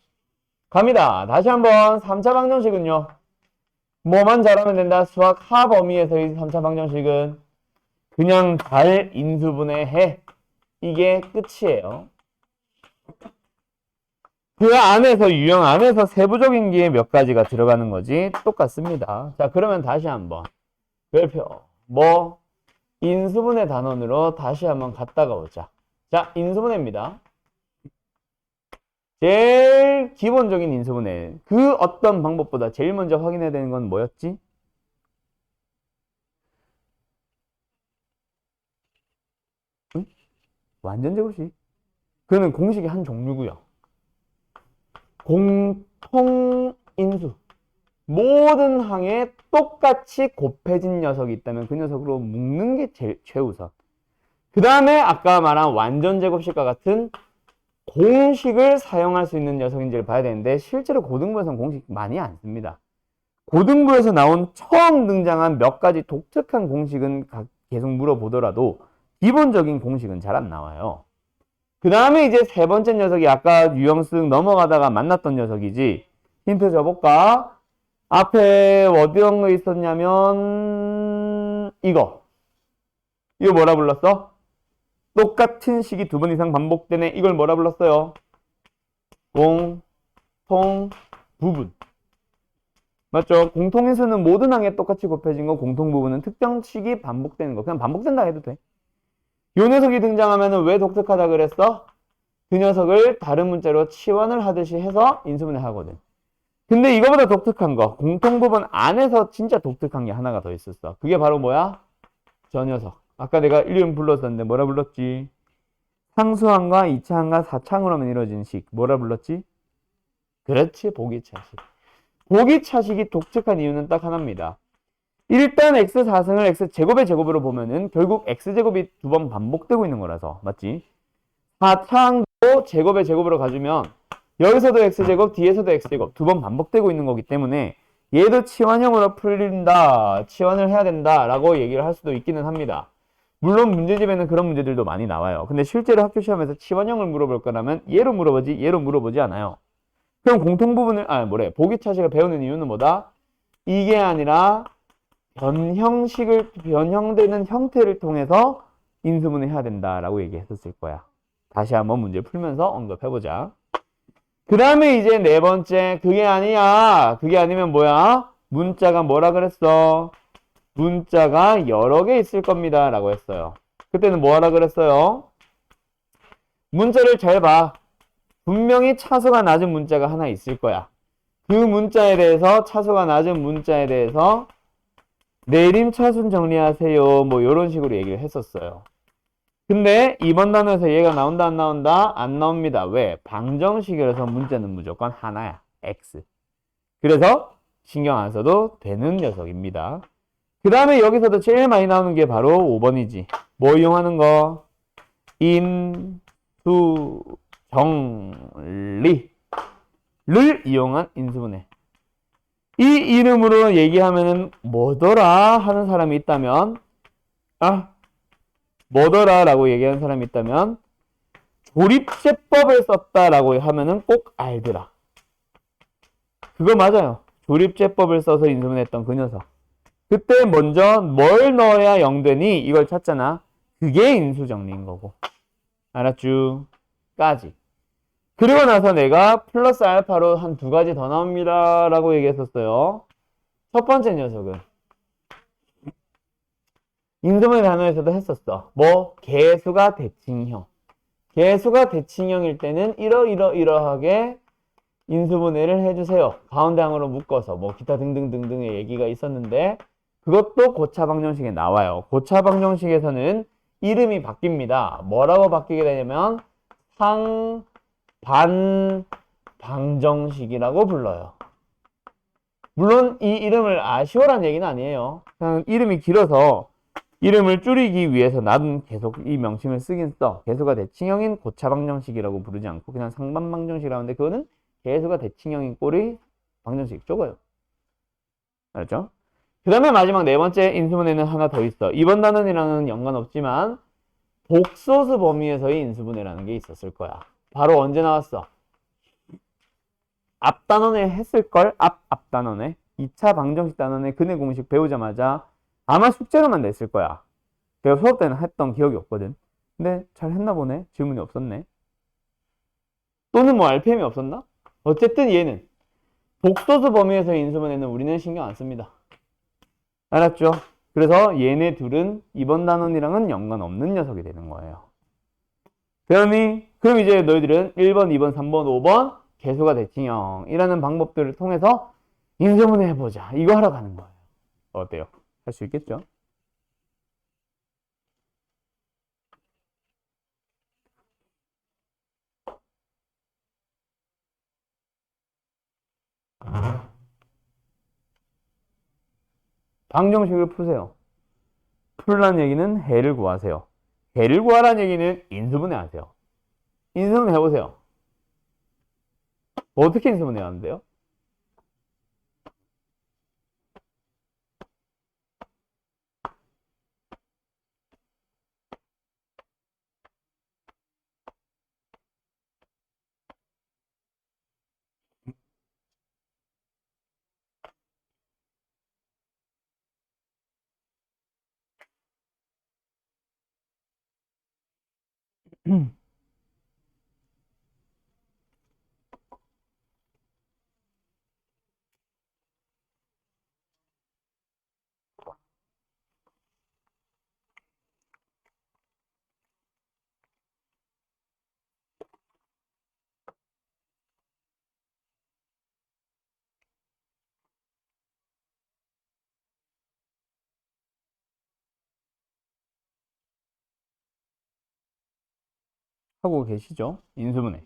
Speaker 1: 갑니다. 다시 한번 3차 방정식은요. 뭐만 잘하면 된다? 수학 하 범위에서의 3차 방정식은 그냥 잘 인수분해해. 이게 끝이에요. 그 안에서 유형 안에서 세부적인 게 몇 가지가 들어가는 거지 똑같습니다. 자, 그러면 다시 한번 별표 인수분해 단원으로 다시 한번 갔다가 오자. 자, 인수분해입니다. 제일 기본적인 인수분해. 그 어떤 방법보다 제일 먼저 확인해야 되는 건 뭐였지? 응? 완전 제곱식. 그는 공식의 한 종류고요. 공통인수. 모든 항에 똑같이 곱해진 녀석이 있다면 그 녀석으로 묶는 게 최우선. 그 다음에 아까 말한 완전 제곱식과 같은 공식을 사용할 수 있는 녀석인지를 봐야 되는데 실제로 고등부에서는 공식 많이 안 씁니다. 고등부에서 나온 처음 등장한 몇 가지 독특한 공식은 계속 물어보더라도 기본적인 공식은 잘 안 나와요. 그 다음에 이제 세 번째 녀석이 아까 유형 쓱 넘어가다가 만났던 녀석이지. 힌트 줘볼까? 앞에 어떤 거 있었냐면 이거 뭐라 불렀어? 똑같은 식이 두 번 이상 반복되네. 이걸 뭐라 불렀어요? 공통 부분. 맞죠? 공통인수는 모든 항에 똑같이 곱해진 거, 공통 부분은 특정 식이 반복되는 거. 그냥 반복된다 해도 돼. 요 녀석이 등장하면 왜 독특하다 그랬어? 그 녀석을 다른 문자로 치환을 하듯이 해서 인수분해 하거든. 근데 이거보다 독특한 거, 공통 부분 안에서 진짜 독특한 게 하나가 더 있었어. 그게 바로 뭐야? 저 녀석. 아까 내가 이름 불렀었는데 뭐라 불렀지? 상수항과 2차항과 4차항으로만 이루어진 식. 뭐라 불렀지? 그렇지, 보기차식. 보기차식이 독특한 이유는 딱 하나입니다. 일단 x4승을 x제곱의 제곱으로 보면은 결국 x제곱이 두 번 반복되고 있는 거라서. 맞지? 4차항도 제곱의 제곱으로 가주면 여기서도 x제곱, 뒤에서도 x제곱 두 번 반복되고 있는 거기 때문에 얘도 치환형으로 풀린다, 치환을 해야 된다 라고 얘기를 할 수도 있기는 합니다. 물론 문제집에는 그런 문제들도 많이 나와요. 근데 실제로 학교 시험에서 치환형을 물어볼 거라면 얘로 물어보지 얘로 물어보지 않아요. 그럼 공통부분을 보기차식을 배우는 이유는 뭐다? 이게 아니라 변형되는 형태를 통해서 인수분해 해야 된다라고 얘기했었을 거야. 다시 한번 문제 풀면서 언급해보자. 그 다음에 이제 네 번째, 그게 아니야. 그게 아니면 뭐야? 문자가 뭐라 그랬어? 문자가 여러 개 있을 겁니다 라고 했어요. 그때는 뭐 하라 그랬어요? 문자를 잘 봐. 분명히 차수가 낮은 문자가 하나 있을 거야. 그 문자에 대해서, 차수가 낮은 문자에 대해서 내림차순 정리하세요. 뭐 이런 식으로 얘기를 했었어요. 근데 이번 단어에서 얘가 나온다 안 나온다? 안 나옵니다. 왜? 방정식이라서 문자는 무조건 하나야. X. 그래서 신경 안 써도 되는 녀석입니다. 그 다음에 여기서도 제일 많이 나오는 게 바로 5번이지. 뭐 이용하는 거? 인, 수, 정, 리. 를 이용한 인수분해. 이 이름으로 얘기하면은 뭐더라 하는 사람이 있다면, 뭐더라 라고 얘기하는 사람이 있다면, 조립제법을 썼다라고 하면은 꼭 알더라. 그거 맞아요. 조립제법을 써서 인수분해했던 그 녀석. 그때 먼저 뭘 넣어야 0되니? 이걸 찾잖아. 그게 인수정리인 거고. 알았쥬? 까지. 그리고 나서 내가 플러스 알파로 한 두 가지 더 나옵니다 라고 얘기했었어요. 첫 번째 녀석은 인수분해 단어에서도 했었어. 뭐? 개수가 대칭형. 개수가 대칭형일 때는 이러이러이러하게 인수분해를 해주세요. 가운데 항으로 묶어서 뭐 기타 등등등등의 얘기가 있었는데 그것도 고차 방정식에 나와요. 고차 방정식에서는 이름이 바뀝니다. 뭐라고 바뀌게 되냐면 상, 반, 방정식이라고 불러요. 물론 이 이름을 아쉬워란 얘기는 아니에요. 그냥 이름이 길어서 이름을 줄이기 위해서 나는 계속 이 명칭을 쓰긴 써. 개수가 대칭형인 고차 방정식이라고 부르지 않고 그냥 상반 방정식이라고 하는데 그거는 개수가 대칭형인 꼴이 방정식 적어요. 알았죠? 그 다음에 마지막 네 번째 인수분해는 하나 더 있어. 이번 단원이랑은 연관없지만 복소수 범위에서의 인수분해라는 게 있었을 거야. 바로 언제 나왔어? 앞 단원에 했을걸? 앞 단원에 2차 방정식 단원에 근해 공식 배우자마자 아마 숙제로만 냈을 거야. 내가 수업 때는 했던 기억이 없거든. 근데 잘 했나 보네. 질문이 없었네. 또는 뭐 RPM이 없었나? 어쨌든 얘는 복소수 범위에서의 인수분해는 우리는 신경 안 씁니다. 알았죠? 그래서 얘네 둘은 이번 단원이랑은 연관없는 녀석이 되는 거예요. 그러니 그럼 이제 너희들은 1번, 2번, 3번, 5번 개수가 대칭형이라는 방법들을 통해서 인수분해 해보자. 이거 하러 가는 거예요. 어때요? 할 수 있겠죠? 방정식을 푸세요. 풀란 얘기는 해를 구하세요. 해를 구하란 얘기는 인수분해 하세요. 인수분해 해보세요. 어떻게 인수분해 하는데요? 하고 계시죠? 인수분해.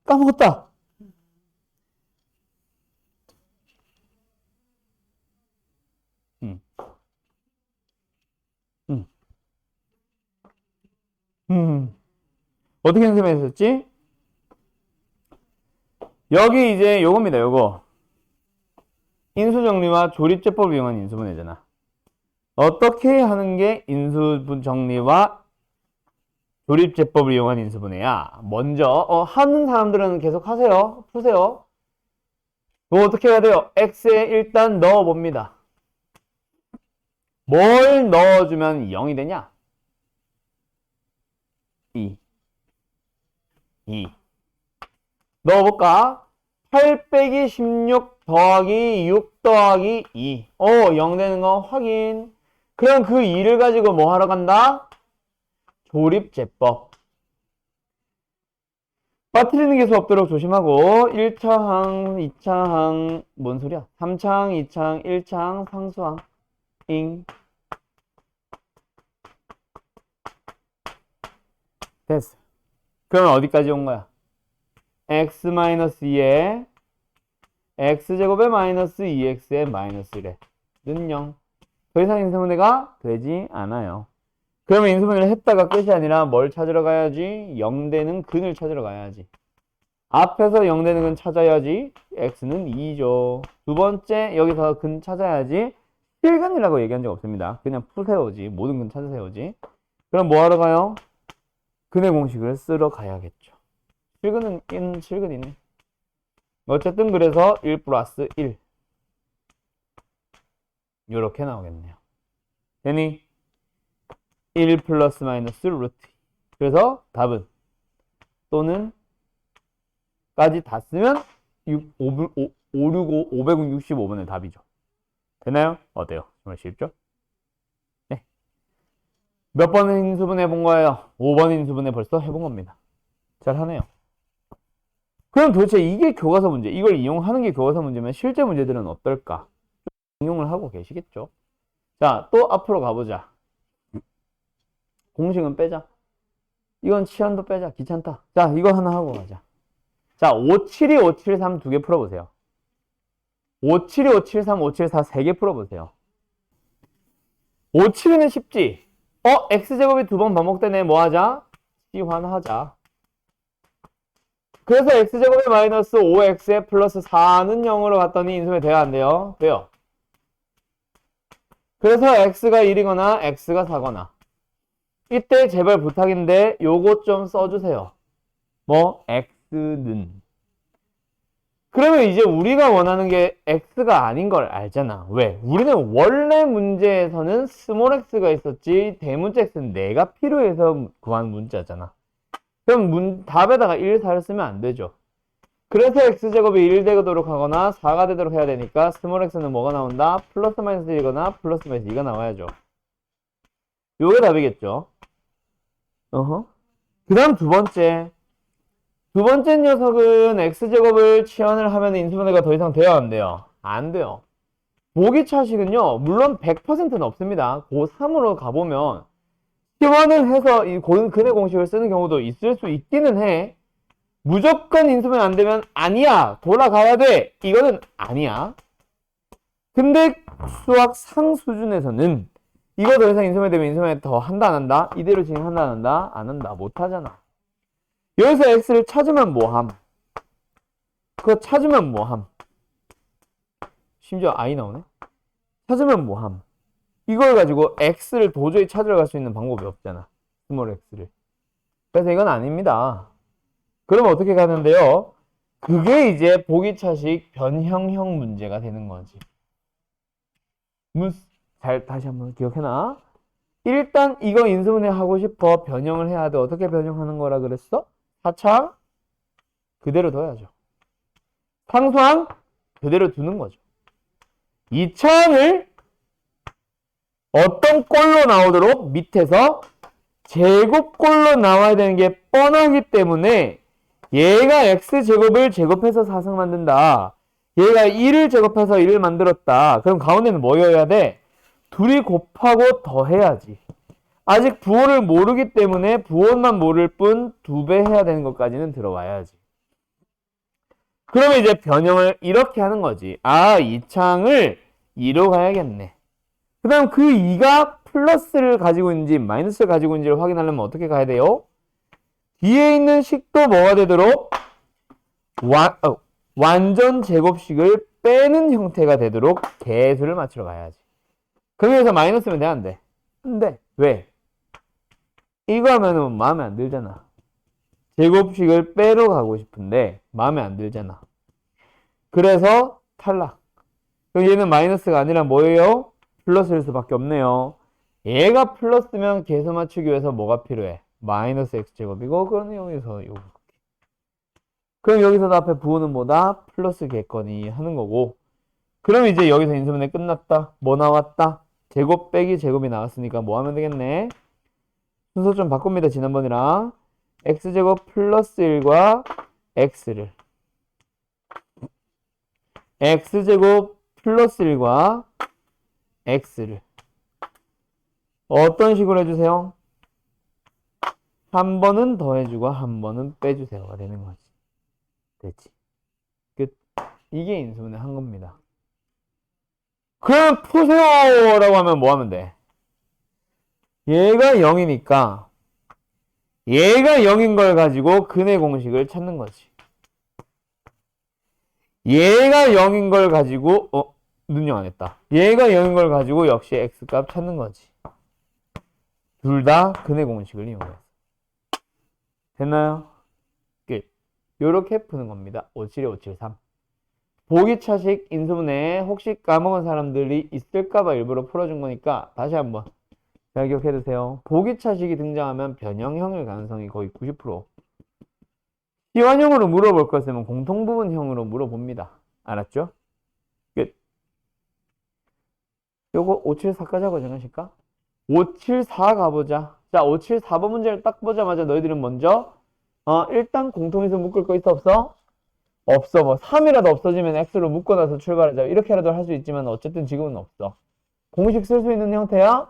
Speaker 1: 까먹었다. 음, 음, 어떻게 인수분해했었지? 여기 이제 요겁니다. 요거. 인수정리와 조립제법을 이용한 인수분해잖아. 어떻게 하는 게 인수정리와 조립제법을 이용한 인수분해야? 먼저 하는 사람들은 계속 하세요. 푸세요. 뭐 어떻게 해야 돼요? x에 일단 넣어봅니다. 뭘 넣어주면 0이 되냐? 2. 넣어볼까? 8 빼기 16 더하기 6 더하기 2. 0 되는 거 확인. 그럼 그 2를 가지고 뭐 하러 간다? 조립제법. 빠뜨리는 개수 없도록 조심하고 1차항, 2차항, 뭔 소리야? 3차항, 2차항, 1차항, 상수항 잉. 됐어. 그럼 어디까지 온 거야? x-2에 x제곱에 마이너스 2x에 마이너스 1에 는 0. 더 이상 인수분해가 되지 않아요. 그러면 인수분해를 했다가 끝이 아니라 뭘 찾으러 가야지? 0되는 근을 찾으러 가야지. 앞에서 0되는 근 찾아야지. x는 2죠. 두 번째 여기서 근 찾아야지. 실근이라고 얘기한 적 없습니다. 그냥 푸세요지. 모든 근 찾으세요지. 그럼 뭐 하러 가요? 근의 공식을 쓰러 가야겠죠. 실근은 있네. 어쨌든 그래서 1 플러스 1 요렇게 나오겠네요. 되니? 1 플러스 마이너스 루트. 그래서 답은 또는 까지 다 쓰면 565번의 답이죠. 되나요? 어때요? 정말 쉽죠? 네. 몇 번 인수분 해본 거예요? 5번 인수분해 벌써 해본 겁니다. 잘하네요. 그럼 도대체 이게 교과서 문제, 이걸 이용하는 게 교과서 문제면 실제 문제들은 어떨까? 응용을 하고 계시겠죠? 자, 또 앞으로 가보자. 공식은 빼자. 이건 치환도 빼자. 귀찮다. 자, 이거 하나 하고 가자. 자, 572, 573 두 개 풀어보세요. 572, 573, 574 세 개 풀어보세요. 572는 쉽지? x제곱이 두 번 반복되네. 뭐 하자? 치환하자. 그래서 x제곱이 마이너스 5x에 플러스 4는 0으로 갔더니 인수분해 돼야 안 돼요? 돼요. 그래서 x가 1이거나 x가 4거나 이때 제발 부탁인데 요거 좀 써주세요. 뭐? x는. 그러면 이제 우리가 원하는 게 x가 아닌 걸 알잖아. 왜? 우리는 원래 문제에서는 스몰 x가 있었지 대문자 x는 내가 필요해서 구한 문자잖아. 그럼 답에다가 1, 4를 쓰면 안 되죠. 그래서 x제곱이 1 되도록 하거나 4가 되도록 해야 되니까 스몰 x는 뭐가 나온다? 플러스 마이너스 1이거나 플러스 마이너스 2가 나와야죠. 요게 답이겠죠. 그 다음 두 번째 녀석은 x제곱을 치환을 하면 인수분해가 더 이상 돼야 안 돼요? 안 돼요. 보기 차식은요 물론 100%는 없습니다. 고3으로 가보면 치환을 해서 이 근의 공식을 쓰는 경우도 있을 수 있기는 해. 무조건 인수분해 안 되면 아니야 돌아가야 돼 이거는 아니야. 근데 수학 상 수준에서는 이거 더 이상 인수분해 되면 인수분해 더 한다 안 한다? 이대로 진행한다 안 한다? 안 한다. 못 하잖아. 여기서 x를 찾으면 뭐함? 그거 찾으면 뭐함? 심지어 i 나오네? 찾으면 뭐함? 이걸 가지고 x를 도저히 찾으러 갈 수 있는 방법이 없잖아. 스몰 x를. 그래서 이건 아닙니다. 그럼 어떻게 가는데요? 그게 이제 보기차식 변형형 문제가 되는 거지. 다시 한번 기억해놔. 일단 이거 인수분해 하고 싶어. 변형을 해야 돼. 어떻게 변형하는 거라 그랬어? 4차항 그대로 둬야죠. 상수항 그대로 두는 거죠. 2차항을 어떤 꼴로 나오도록 밑에서 제곱꼴로 나와야 되는 게 뻔하기 때문에 얘가 x제곱을 제곱해서 4승 만든다. 얘가 1을 제곱해서 1을 만들었다. 그럼 가운데는 뭐여야 돼? 둘이 곱하고 더해야지. 아직 부호를 모르기 때문에 부호만 모를 뿐 2배 해야 되는 것까지는 들어와야지. 그러면 이제 변형을 이렇게 하는 거지. 아, 이 창을 2로 가야겠네. 그 다음 그 2가 플러스를 가지고 있는지 마이너스를 가지고 있는지를 확인하려면 어떻게 가야 돼요? 뒤에 있는 식도 뭐가 되도록 완전 제곱식을 빼는 형태가 되도록 개수를 맞추러 가야지. 그럼 여기서 마이너스면 돼, 안 돼? 안 돼. 왜? 이거 하면은 마음에 안 들잖아. 제곱식을 빼러 가고 싶은데 마음에 안 들잖아. 그래서 탈락. 그럼 얘는 마이너스가 아니라 뭐예요? 플러스일 수밖에 없네요. 얘가 플러스면 계수 맞추기 위해서 뭐가 필요해? 마이너스 x제곱이고 그거는 여기서 요거. 그럼 여기서 앞에 부호는 뭐다? 플러스 겠거니 하는 거고. 그럼 이제 여기서 인수분해 끝났다. 뭐 나왔다? 제곱 빼기 제곱이 나왔으니까 뭐 하면 되겠네? 순서 좀 바꿉니다. 지난번이랑. x제곱 플러스 1과 x를 x제곱 플러스 1과 x를 어떤 식으로 해주세요? 한 번은 더해주고 한 번은 빼주세요가 되는 거지. 됐지. 끝. 이게 인수분해 한 겁니다. 그럼 푸세요 라고 하면 뭐 하면 돼? 얘가 0이니까 얘가 0인 걸 가지고 근의 공식을 찾는 거지. 얘가 0인 걸 가지고 눈영 안 했다. 얘가 0인 걸 가지고 역시 x값 찾는 거지. 둘 다 근의 공식을 이용해서. 됐나요? 끝. 요렇게 푸는 겁니다. 572, 573. 보기차식 인수분해 혹시 까먹은 사람들이 있을까봐 일부러 풀어준 거니까 다시 한번 잘 기억해두세요. 보기차식이 등장하면 변형형일 가능성이 거의 90%. 시환형으로 물어볼 것이면 공통부분형으로 물어봅니다. 알았죠? 끝. 요거 574까지 하고 정하실까? 574 가보자. 자, 574번 문제를 딱 보자마자 너희들은 먼저 일단 공통에서 묶을 거 있어 없어? 없어. 뭐 3이라도 없어지면 x로 묶어놔서 출발하자. 이렇게라도 할 수 있지만 어쨌든 지금은 없어. 공식 쓸 수 있는 형태야?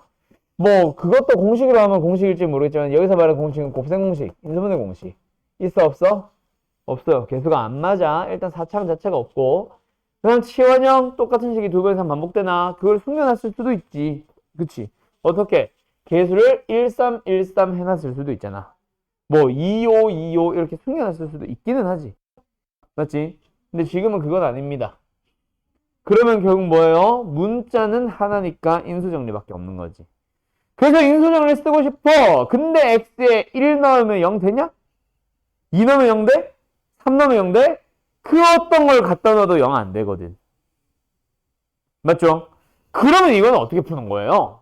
Speaker 1: 뭐 그것도 공식으로 하면 공식일지 모르겠지만 여기서 말하는 공식은 곱셈 공식, 인수분해 공식. 있어 없어? 없어요. 개수가 안 맞아. 일단 4차원 자체가 없고. 그냥 치환형 똑같은 식이 두 번 이상 반복되나? 그걸 숨겨놨을 수도 있지. 그치? 어떻게? 개수를 13, 13 해놨을 수도 있잖아. 뭐 25, 25 이렇게 숨겨놨을 수도 있기는 하지. 맞지? 근데 지금은 그건 아닙니다. 그러면 결국 뭐예요? 문자는 하나니까 인수정리밖에 없는 거지. 그래서 인수정리 쓰고 싶어. 근데 x에 1 넣으면 0 되냐? 2 넣으면 0 돼? 3 넣으면 0 돼? 그 어떤 걸 갖다 넣어도 0 안 되거든. 맞죠? 그러면 이건 어떻게 푸는 거예요?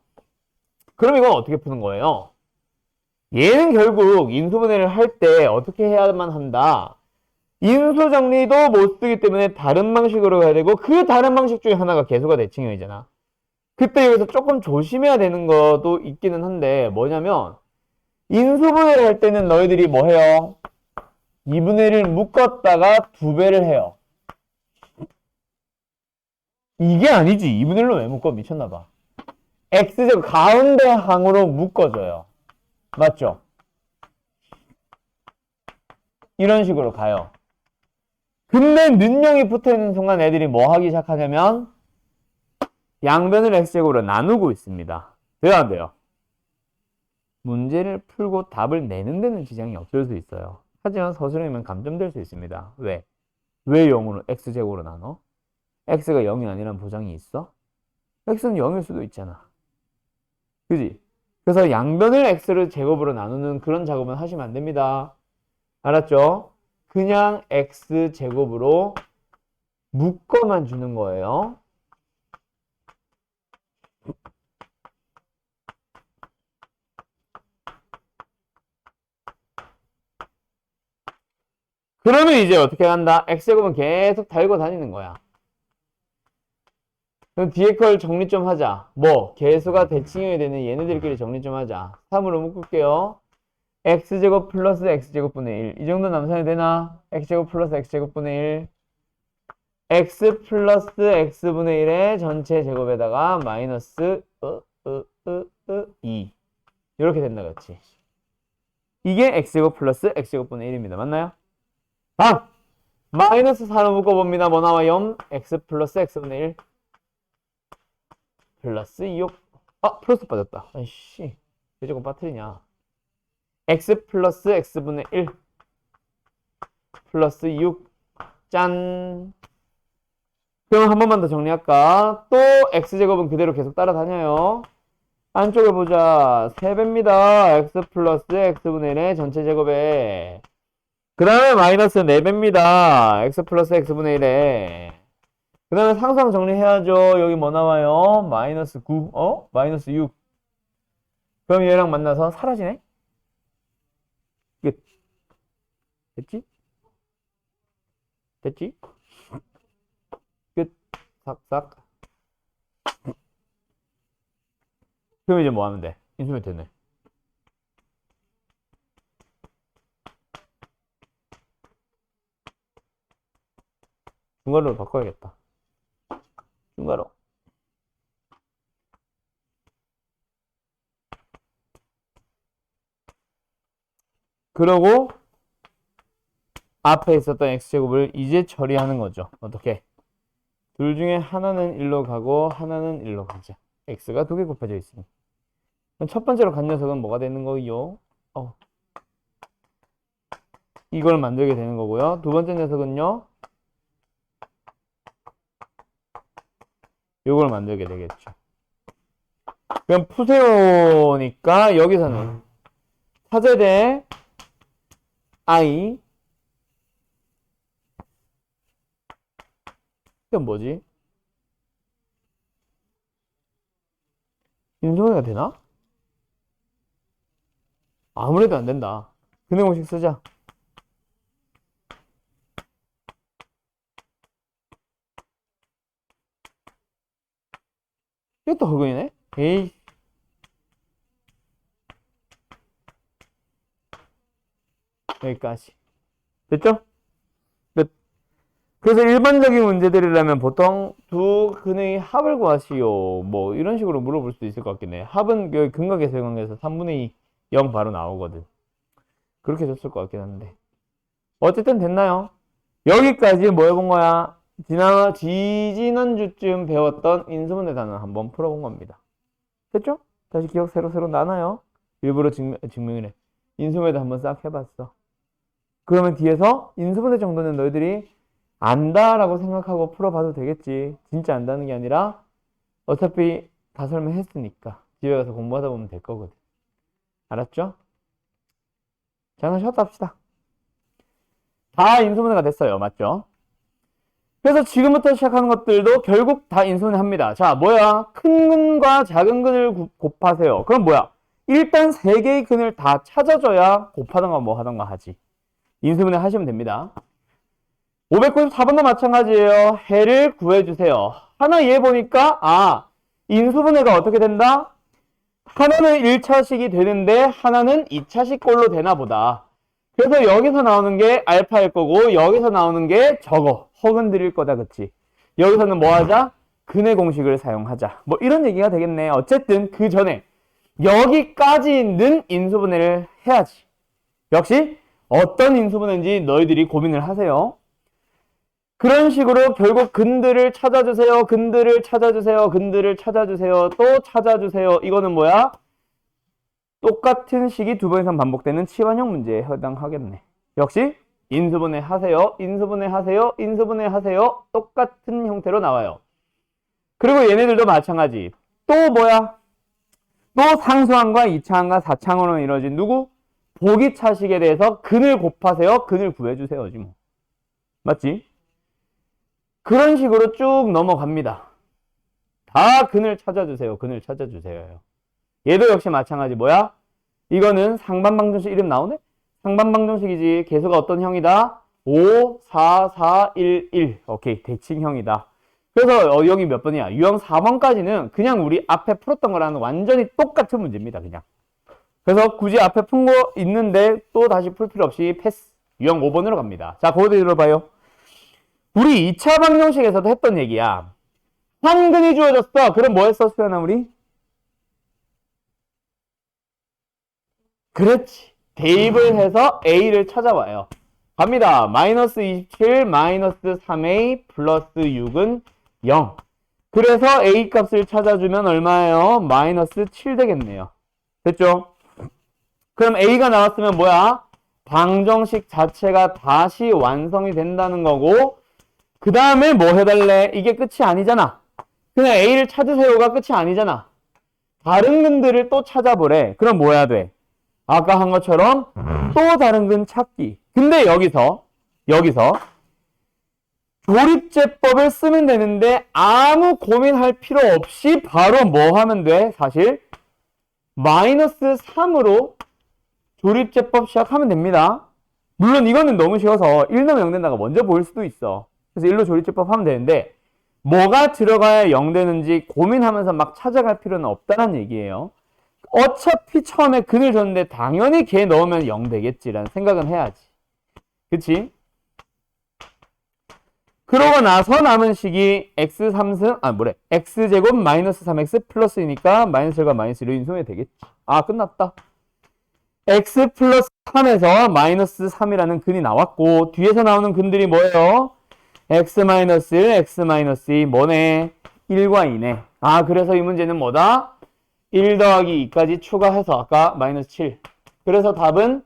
Speaker 1: 그럼 이건 어떻게 푸는 거예요? 얘는 결국 인수분해를 할 때 어떻게 해야만 한다? 인수정리도 못 쓰기 때문에 다른 방식으로 가야 되고 그 다른 방식 중에 하나가 개수가 대칭형이잖아. 그때 여기서 조금 조심해야 되는 것도 있기는 한데 뭐냐면 인수분해를 할 때는 너희들이 뭐 해요? 2분의 1을 묶었다가 2배를 해요. 이게 아니지. 2분의 1로 왜 묶어? 미쳤나봐. x제곱 가운데 항으로 묶어줘요. 맞죠? 이런 식으로 가요. 근데 는영이 붙어있는 순간 애들이 뭐 하기 시작하냐면 양변을 x제곱으로 나누고 있습니다. 돼야 안 돼요? 문제를 풀고 답을 내는 데는 지장이 없을 수 있어요. 하지만 서술형이면 감점될 수 있습니다. 왜? 왜 0으로 x제곱으로 나눠? x가 0이 아니란 보장이 있어? x는 0일 수도 있잖아. 그지? 그래서 양변을 x를 제곱으로 나누는 그런 작업은 하시면 안 됩니다. 알았죠? 그냥 x제곱으로 묶어만 주는 거예요. 그러면 이제 어떻게 한다? x제곱은 계속 달고 다니는 거야. 그럼 뒤에 걸 정리 좀 하자. 뭐 개수가 대칭형이 되는 얘네들끼리 정리 좀 하자. 3으로 묶을게요. x제곱 플러스 x제곱분의 1. 이 정도 남산이 되나? x제곱 플러스 x제곱분의 1. x 플러스 x분의 1의 전체 제곱에다가 마이너스 2. 이렇게 된다, 그렇지? 이게 x제곱 플러스 x제곱분의 1입니다. 맞나요? 다음! 마이너스 4로 묶어봅니다. 뭐 나와요? x 플러스 x분의 1 플러스 2. 플러스 빠졌다. 아이씨. 왜 자꾸 빠뜨리냐? x 플러스 x분의 1 플러스 6. 짠. 그럼 한 번만 더 정리할까? 또 x제곱은 그대로 계속 따라다녀요. 안쪽을 보자. 3배입니다. x 플러스 x분의 1의 전체 제곱에. 그 다음에 마이너스 4배입니다. x 플러스 x분의 1에. 그 다음에 상수항 정리해야죠. 여기 뭐 나와요? 마이너스 9. 마이너스 6. 그럼 얘랑 만나서 사라지네? 끝. 됐지? 됐지? 끝. 삭삭. 그럼 이제 뭐 하면 돼? 인수분해 되네. 중괄호로 바꿔야겠다. 중괄호. 그러고 앞에 있었던 x제곱을 이제 처리하는 거죠. 어떻게? 둘 중에 하나는 1로 가고 하나는 1로 가자. x가 두 개 곱해져 있으니. 그럼 첫 번째로 간 녀석은 뭐가 되는 거요? 이걸 만들게 되는 거고요. 두 번째 녀석은요. 이걸 만들게 되겠죠. 그럼 푸세요니까 여기서는 차제대 i 이건 뭐지? 인수분해가 되나? 아무래도 안 된다. 근해 공식 쓰자. 이것도 허근이네? 에이. 여기까지. 됐죠? 끝. 그래서 일반적인 문제들이라면 보통 두 근의 합을 구하시오. 뭐 이런 식으로 물어볼 수도 있을 것 같긴 해. 합은 근각의 세관계에서 3분의 2, 0 바로 나오거든. 그렇게 줬을 것 같긴 한데. 어쨌든 됐나요? 여기까지 뭐 해본 거야? 지지난주쯤 배웠던 인수분해 단원 한번 풀어본 겁니다. 됐죠? 다시 기억 새로 나나요? 일부러 증명이래. 인수분해도 한번 싹 해봤어. 그러면 뒤에서 인수분해 정도는 너희들이 안다라고 생각하고 풀어봐도 되겠지. 진짜 안다는 게 아니라 어차피 다 설명했으니까 집에 가서 공부하다 보면 될 거거든. 알았죠? 잠깐 쉬었다 합시다. 다 인수분해가 됐어요. 맞죠? 그래서 지금부터 시작하는 것들도 결국 다 인수분해 합니다. 자, 뭐야? 큰 근과 작은 근을 곱하세요. 그럼 뭐야? 일단 세 개의 근을 다 찾아줘야 곱하던가 뭐 하던가 하지. 인수분해 하시면 됩니다. 594번도 마찬가지예요. 해를 구해주세요. 하나 얘 보니까 인수분해가 어떻게 된다? 하나는 1차식이 되는데 하나는 2차식 꼴로 되나 보다. 그래서 여기서 나오는 게 알파일 거고 여기서 나오는 게 저거 허근 드릴 거다. 그치? 여기서는 뭐 하자? 근해 공식을 사용하자. 뭐 이런 얘기가 되겠네. 어쨌든 그 전에 여기까지는 인수분해를 해야지. 역시 어떤 인수분해인지 너희들이 고민을 하세요. 그런 식으로 결국 근들을 찾아주세요. 근들을 찾아주세요. 근들을 찾아주세요. 또 찾아주세요. 이거는 뭐야? 똑같은 식이 두 번 이상 반복되는 치환형 문제에 해당하겠네. 역시 인수분해 하세요. 인수분해 하세요. 인수분해 하세요. 똑같은 형태로 나와요. 그리고 얘네들도 마찬가지. 또 뭐야? 또 상수항과 2차항과 4차항으로 이루어진 누구? 보기차식에 대해서 근을 곱하세요. 근을 구해주세요. 뭐. 맞지? 그런 식으로 쭉 넘어갑니다. 다 근을 찾아주세요. 근을 찾아주세요. 얘도 역시 마찬가지. 뭐야? 이거는 상반방정식 이름 나오네? 상반방정식이지. 개수가 어떤 형이다? 5, 4, 4, 1, 1. 오케이. 대칭형이다. 그래서 여기 몇 번이야? 유형 4번까지는 그냥 우리 앞에 풀었던 거랑 완전히 똑같은 문제입니다. 그냥. 그래서 굳이 앞에 푼 거 있는데 또 다시 풀 필요 없이 패스. 유형 5번으로 갑니다. 자, 그거 들어봐요. 우리 2차 방정식에서도 했던 얘기야. 한 근이 주어졌어. 그럼 뭐 했어, 수연아, 우리? 그렇지. 대입을 해서 A를 찾아와요. 갑니다. 마이너스 27, 마이너스 3A, 플러스 6은 0. 그래서 A 값을 찾아주면 얼마예요? 마이너스 7 되겠네요. 됐죠? 그럼 A가 나왔으면 뭐야? 방정식 자체가 다시 완성이 된다는 거고, 그 다음에 뭐 해달래? 이게 끝이 아니잖아. 그냥 A를 찾으세요가 끝이 아니잖아. 다른 근들을 또 찾아보래. 그럼 뭐 해야 돼? 아까 한 것처럼 또 다른 근 찾기. 근데 여기서 조립제법을 쓰면 되는데 아무 고민할 필요 없이 바로 뭐 하면 돼? 사실 마이너스 3으로 조립제법 시작하면 됩니다. 물론 이거는 너무 쉬워서 1 넣으면 0 된다가 먼저 보일 수도 있어. 그래서 1로 조립제법 하면 되는데 뭐가 들어가야 0 되는지 고민하면서 막 찾아갈 필요는 없다는 얘기예요. 어차피 처음에 근을 줬는데 당연히 걔 넣으면 0 되겠지라는 생각은 해야지. 그치? 그러고 나서 남은 식이 x제곱 마이너스 3x 플러스이니까 마이너스 1과 마이너스 1로 인수분해 되겠지. 아, 끝났다. x 플러스 3에서 마이너스 3이라는 근이 나왔고 뒤에서 나오는 근들이 뭐예요? x 마이너스 1, x 마이너스 2 뭐네? 1과 2네. 아, 그래서 이 문제는 뭐다? 1 더하기 2까지 추가해서 아까 마이너스 7. 그래서 답은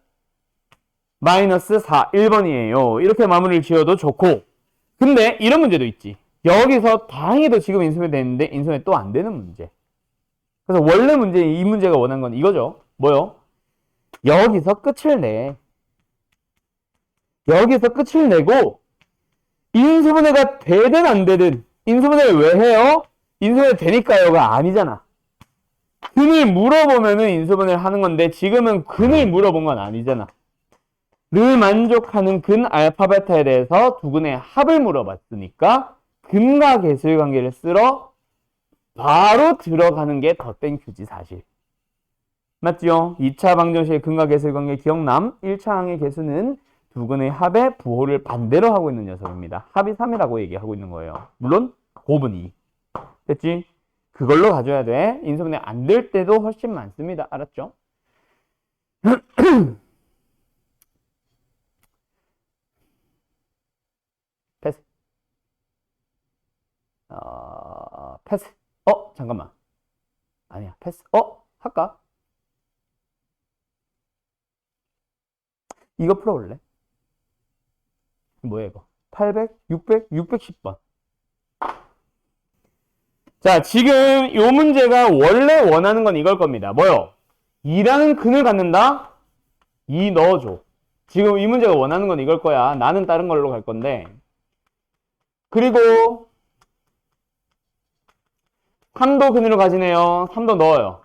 Speaker 1: 마이너스 4, 1번이에요. 이렇게 마무리를 지어도 좋고 근데 이런 문제도 있지. 여기서 다행히도 지금 인수분해 됐는데 인수분해 또 안 되는 문제. 그래서 원래 문제, 이 문제가 원한 건 이거죠. 뭐요? 여기서 끝을 내. 여기서 끝을 내고 인수분해가 되든 안 되든 인수분해를 왜 해요? 인수분해 되니까요가 아니잖아. 근을 물어보면은 인수분해를 하는 건데 지금은 근을 물어본 건 아니잖아. 를 만족하는 근 알파 베타에 대해서 두 근의 합을 물어봤으니까 근과 계수의 관계를 쓸어 바로 들어가는 게 더 땡큐지 사실. 맞죠? 2차 방정식의 근과 계수의 관계 기억남? 1차 항의 계수는 두 근의 합의 부호를 반대로 하고 있는 녀석입니다. 합이 3이라고 얘기하고 있는 거예요. 물론 곱은 2. 됐지? 그걸로 가져야 돼. 인수분해 안 될 때도 훨씬 많습니다. 알았죠? 패스. 패스. 잠깐만. 아니야, 패스. 할까? 이거 풀어볼래? 뭐야, 이거? 800, 600, 610번. 자, 지금 이 문제가 원래 원하는 건 이걸 겁니다. 뭐요? 2라는 근을 갖는다? 2 넣어줘. 지금 이 문제가 원하는 건 이걸 거야. 나는 다른 걸로 갈 건데. 그리고 3도 근으로 가지네요. 3도 넣어요.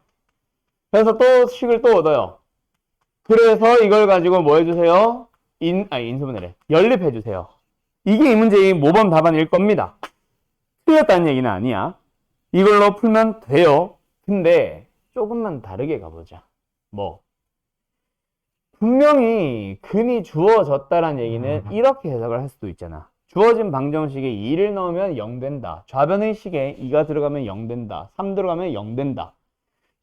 Speaker 1: 그래서 또 식을 또 얻어요. 그래서 이걸 가지고 뭐 해주세요? 인수분해래. 연립해주세요. 이게 이 문제의 모범 답안일 겁니다. 틀렸다는 얘기는 아니야. 이걸로 풀면 돼요. 근데 조금만 다르게 가보자. 분명히 근이 주어졌다는 얘기는 이렇게 해석을 할 수도 있잖아. 주어진 방정식에 2를 넣으면 0 된다. 좌변의 식에 2가 들어가면 0 된다. 3 들어가면 0 된다.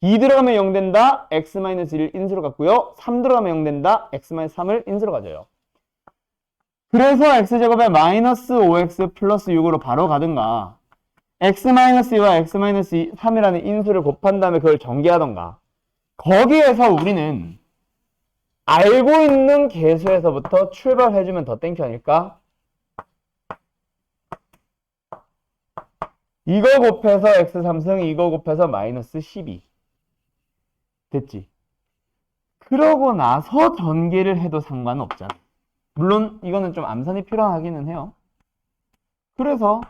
Speaker 1: 2 들어가면 0 된다. x-1 인수로 갔고요. 3 들어가면 0 된다. x-3을 인수로 가져요. 그래서 x제곱에 마이너스 5x 플러스 6으로 바로 가든가 x-2와 x-3이라는 인수를 곱한 다음에 그걸 전개하던가 거기에서 우리는 알고 있는 계수에서부터 출발해주면 더 땡큐 아닐까? 이거 곱해서 x3승, 이거 곱해서 마이너스 12. 됐지? 그러고 나서 전개를 해도 상관없잖아. 물론 이거는 좀 암산이 필요하기는 해요. 그래서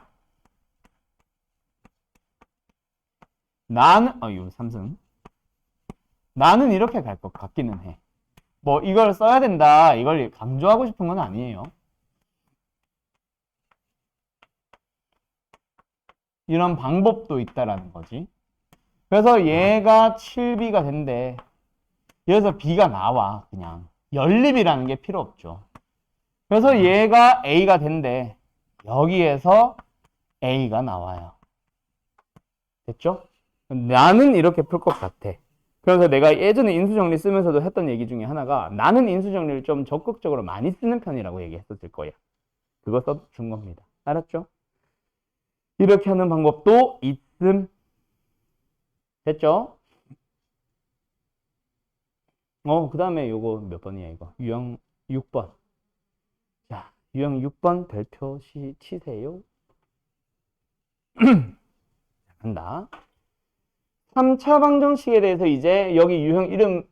Speaker 1: 나는 이거 3승. 나는 이렇게 갈 것 같기는 해. 이걸 써야 된다. 이걸 강조하고 싶은 건 아니에요. 이런 방법도 있다라는 거지. 그래서 얘가 7b가 된대. 여기서 b가 나와. 그냥 연립이라는 게 필요 없죠. 그래서 얘가 a가 된대. 여기에서 a가 나와요. 됐죠? 나는 이렇게 풀 것 같아. 그래서 내가 예전에 인수정리 쓰면서도 했던 얘기 중에 하나가 나는 인수정리를 좀 적극적으로 많이 쓰는 편이라고 얘기했었을 거야. 그거 써준 겁니다. 알았죠? 이렇게 하는 방법도 있음. 됐죠? 그 다음에 요거 몇 번이야 이거? 유형 6번. 자, 유형 6번 별표 치세요. 간다. 3차 방정식에 대해서 이제 여기 유형 이름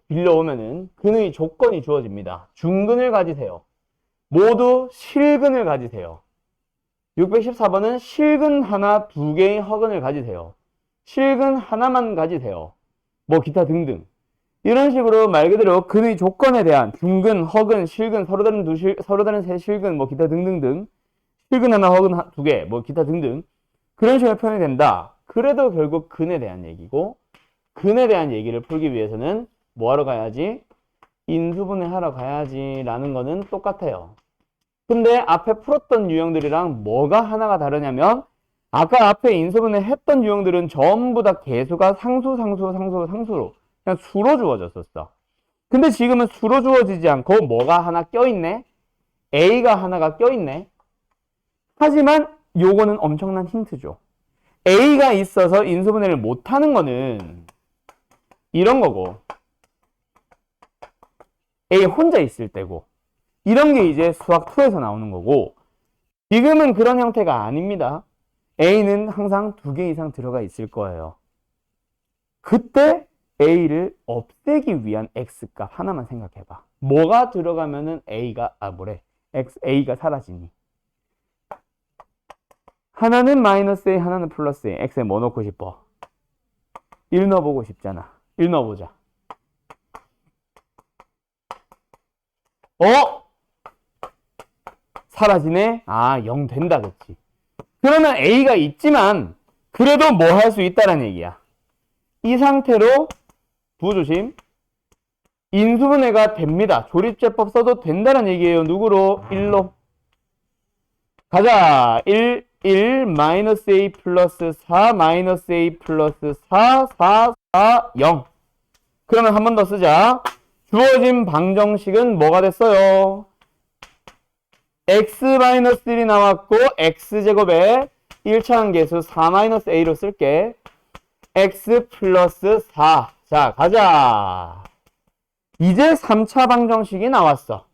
Speaker 1: 빌려오면은 근의 조건이 주어집니다. 중근을 가지세요. 모두 실근을 가지세요. 614번은 실근 하나, 두 개의 허근을 가지세요. 실근 하나만 가지세요. 기타 등등. 이런 식으로 말 그대로 근의 조건에 대한 중근, 허근, 실근, 서로 다른 세 실근, 기타 등등등. 실근 하나, 허근 두 개, 기타 등등. 그런 식으로 표현이 된다. 그래도 결국 근에 대한 얘기고, 근에 대한 얘기를 풀기 위해서는 뭐 하러 가야지? 인수분해 하러 가야지 라는 거는 똑같아요. 근데 앞에 풀었던 유형들이랑 뭐가 하나가 다르냐면, 아까 앞에 인수분해 했던 유형들은 전부 다 개수가 상수로 그냥 수로 주어졌었어. 근데 지금은 수로 주어지지 않고 뭐가 하나 껴있네? A가 하나가 껴있네. 하지만 요거는 엄청난 힌트죠. A가 있어서 인수분해를 못하는 거는 이런 거고, A 혼자 있을 때고, 이런 게 이제 수학 2에서 나오는 거고, 지금은 그런 형태가 아닙니다. A는 항상 2개 이상 들어가 있을 거예요. 그때 A를 없애기 위한 X값 하나만 생각해봐. 뭐가 들어가면은 A가 사라지니? 하나는 마이너스 A, 하나는 플러스 A. X에 뭐 넣고 싶어? 1 넣어보고 싶잖아. 1 넣어보자. 사라지네? 0 된다, 그치? 그러면 A가 있지만, 그래도 뭐 할 수 있다는 얘기야. 이 상태로, 부조심, 인수분해가 됩니다. 조립제법 써도 된다는 얘기예요. 누구로? 1로. 가자. 1, 마이너스 A 플러스 4, 마이너스 A 플러스 4, 4, 4, 0. 그러면 한 번 더 쓰자. 주어진 방정식은 뭐가 됐어요? x-1이 나왔고 x제곱에 1차 함계수 4-a로 쓸게. x 플러스 4. 자, 가자. 이제 3차 방정식이 나왔어.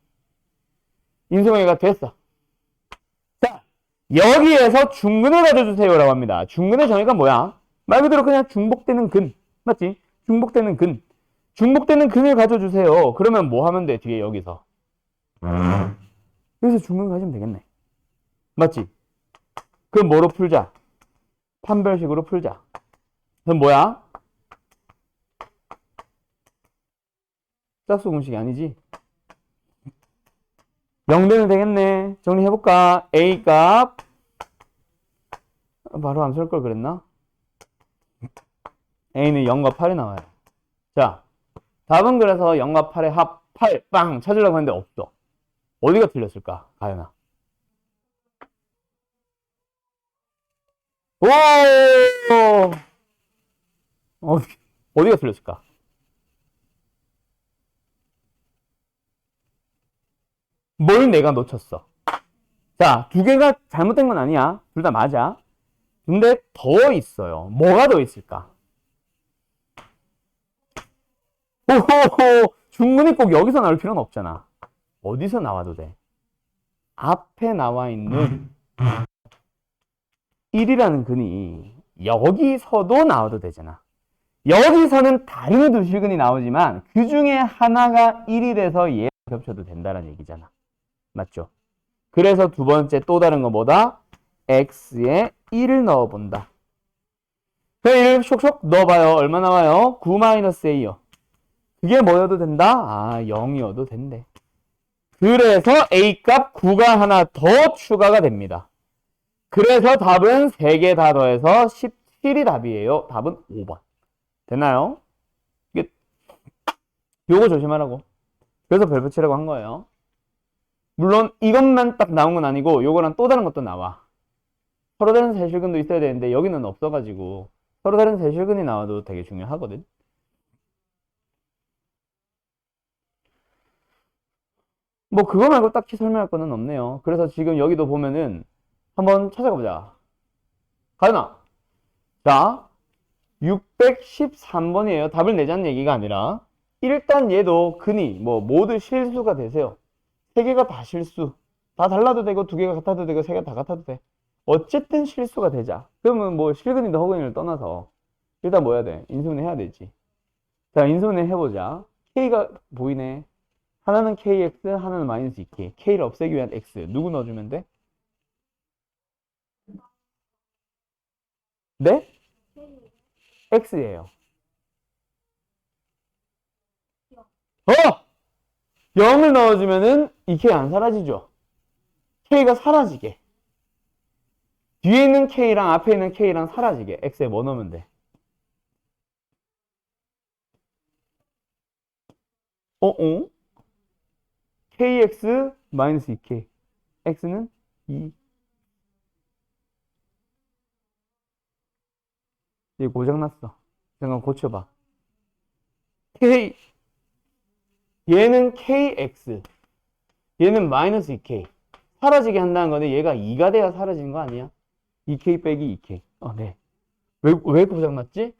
Speaker 1: 인수분해가 됐어. 자, 여기에서 중근을 가져주세요 라고 합니다. 중근의 정의가 뭐야? 말 그대로 그냥 중복되는 근. 맞지? 중복되는 근. 중복되는 근을 가져주세요. 그러면 뭐 하면 돼? 뒤에 여기서. 여기서 중근 가지면 되겠네. 맞지? 그럼 뭐로 풀자? 판별식으로 풀자. 그럼 뭐야? 짝수 공식이 아니지? 0되면 되겠네. 정리해볼까? A 값 바로 안 쓸 걸 그랬나? A는 0과 8이 나와요. 자, 답은 그래서 0과 8의 합 8, 빵! 찾으려고 했는데 없어. 어디가 틀렸을까? 가연아. 오! 어디가 틀렸을까? 뭘 내가 놓쳤어? 자, 2개가 잘못된 건 아니야. 둘 다 맞아. 근데 더 있어요. 뭐가 더 있을까? 오호호! 중근이 꼭 여기서 나올 필요는 없잖아. 어디서 나와도 돼. 앞에 나와 있는 1이라는 근이 여기서도 나와도 되잖아. 여기서는 다른 두 실근이 나오지만 그 중에 하나가 1이 돼서 얘가 겹쳐도 된다는 얘기잖아. 맞죠? 그래서 두 번째 또 다른 거 뭐다? x에 1을 넣어본다. 그 1을 쇽쇽 넣어봐요. 얼마 나와요? 9-a요. 그게 뭐여도 된다? 0이어도 된대. 그래서 A값 9가 하나 더 추가가 됩니다. 그래서 답은 3개 다 더해서 17이 답이에요. 답은 5번. 됐나요? 이게 요거 조심하라고. 그래서 별 붙이라고 한 거예요. 물론 이것만 딱 나온 건 아니고 요거랑 또 다른 것도 나와. 서로 다른 세실근도 있어야 되는데 여기는 없어가지고 서로 다른 세실근이 나와도 되게 중요하거든. 뭐 그거 말고 딱히 설명할 거는 없네요. 그래서 지금 여기도 보면은 한번 찾아가 보자. 가연아. 자, 613번이에요. 답을 내자는 얘기가 아니라 일단 얘도 근이 모두 실수가 되세요. 3개가 다 실수. 다 달라도 되고 2개가 같아도 되고 3개가 다 같아도 돼. 어쨌든 실수가 되자. 그러면 실근이든 허근이를 떠나서 일단 뭐 해야 돼? 인수분해 해야 되지. 자, 인수분해 해보자. K가 보이네. 하나는 KX, 하나는 마이너스 2K. K를 없애기 위한 X. 누구 넣어주면 돼? 네? X예요. 0을 넣어주면은 이 K 안 사라지죠? K가 사라지게. 뒤에 있는 K랑 앞에 있는 K랑 사라지게. X에 뭐 넣으면 돼? KX 마이너스 2K. X는 2. 이게 고장났어. 잠깐 고쳐봐. K, 얘는 KX. 얘는 마이너스 2K. 사라지게 한다는 거는 얘가 2가 돼야 사라지는 거 아니야? 2K 빼기 2K. 네. 왜 고장났지?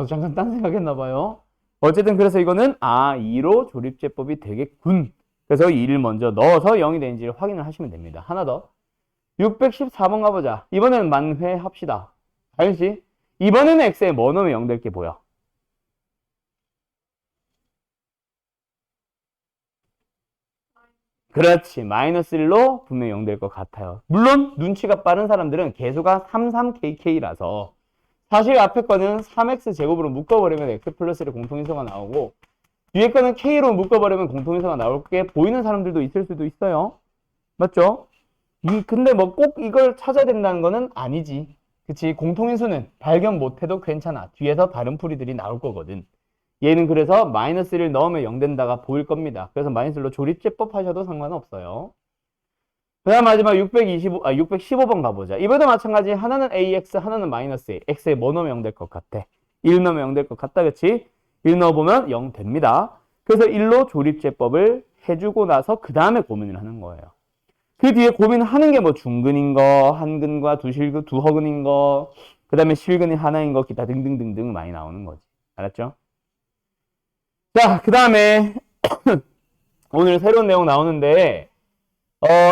Speaker 1: 잠깐 딴 생각했나 봐요. 어쨌든 그래서 이거는 2로 조립제법이 되겠군. 그래서 2를 먼저 넣어서 0이 되는지를 확인을 하시면 됩니다. 하나 더. 614번 가보자. 이번에는 만회합시다. 알겠지? 이번에는 x에 뭐 넣으면 0 될 게 보여? 그렇지. 마이너스 1로 분명히 0 될 것 같아요. 물론 눈치가 빠른 사람들은 계수가 33kk라서 사실 앞에 거는 3x제곱으로 묶어버리면 x 플러스 1의 공통인수가 나오고 뒤에 거는 k로 묶어버리면 공통인수가 나올 게 보이는 사람들도 있을 수도 있어요. 맞죠? 근데 뭐 꼭 이걸 찾아야 된다는 거는 아니지. 그치? 공통인수는 발견 못해도 괜찮아. 뒤에서 다른 풀이들이 나올 거거든. 얘는 그래서 마이너스를 넣으면 0 된다가 보일 겁니다. 그래서 마이너스로 조립제법 하셔도 상관없어요. 그 다음 마지막 615번 가보자. 이번에도 마찬가지. 하나는 AX, 하나는 마이너스 A. X에 뭐 넣으면 0 될 것 같아? 1 넣으면 0 될 것 같다. 그치? 1 넣어보면 0 됩니다. 그래서 1로 조립제법을 해주고 나서 그 다음에 고민을 하는 거예요. 그 뒤에 고민하는 게 뭐 중근인 거, 한근과 두실근, 두허근인 거, 그 다음에 실근이 하나인 거, 기타 등등등등 많이 나오는 거지. 알았죠? 자, 그 다음에 오늘 새로운 내용 나오는데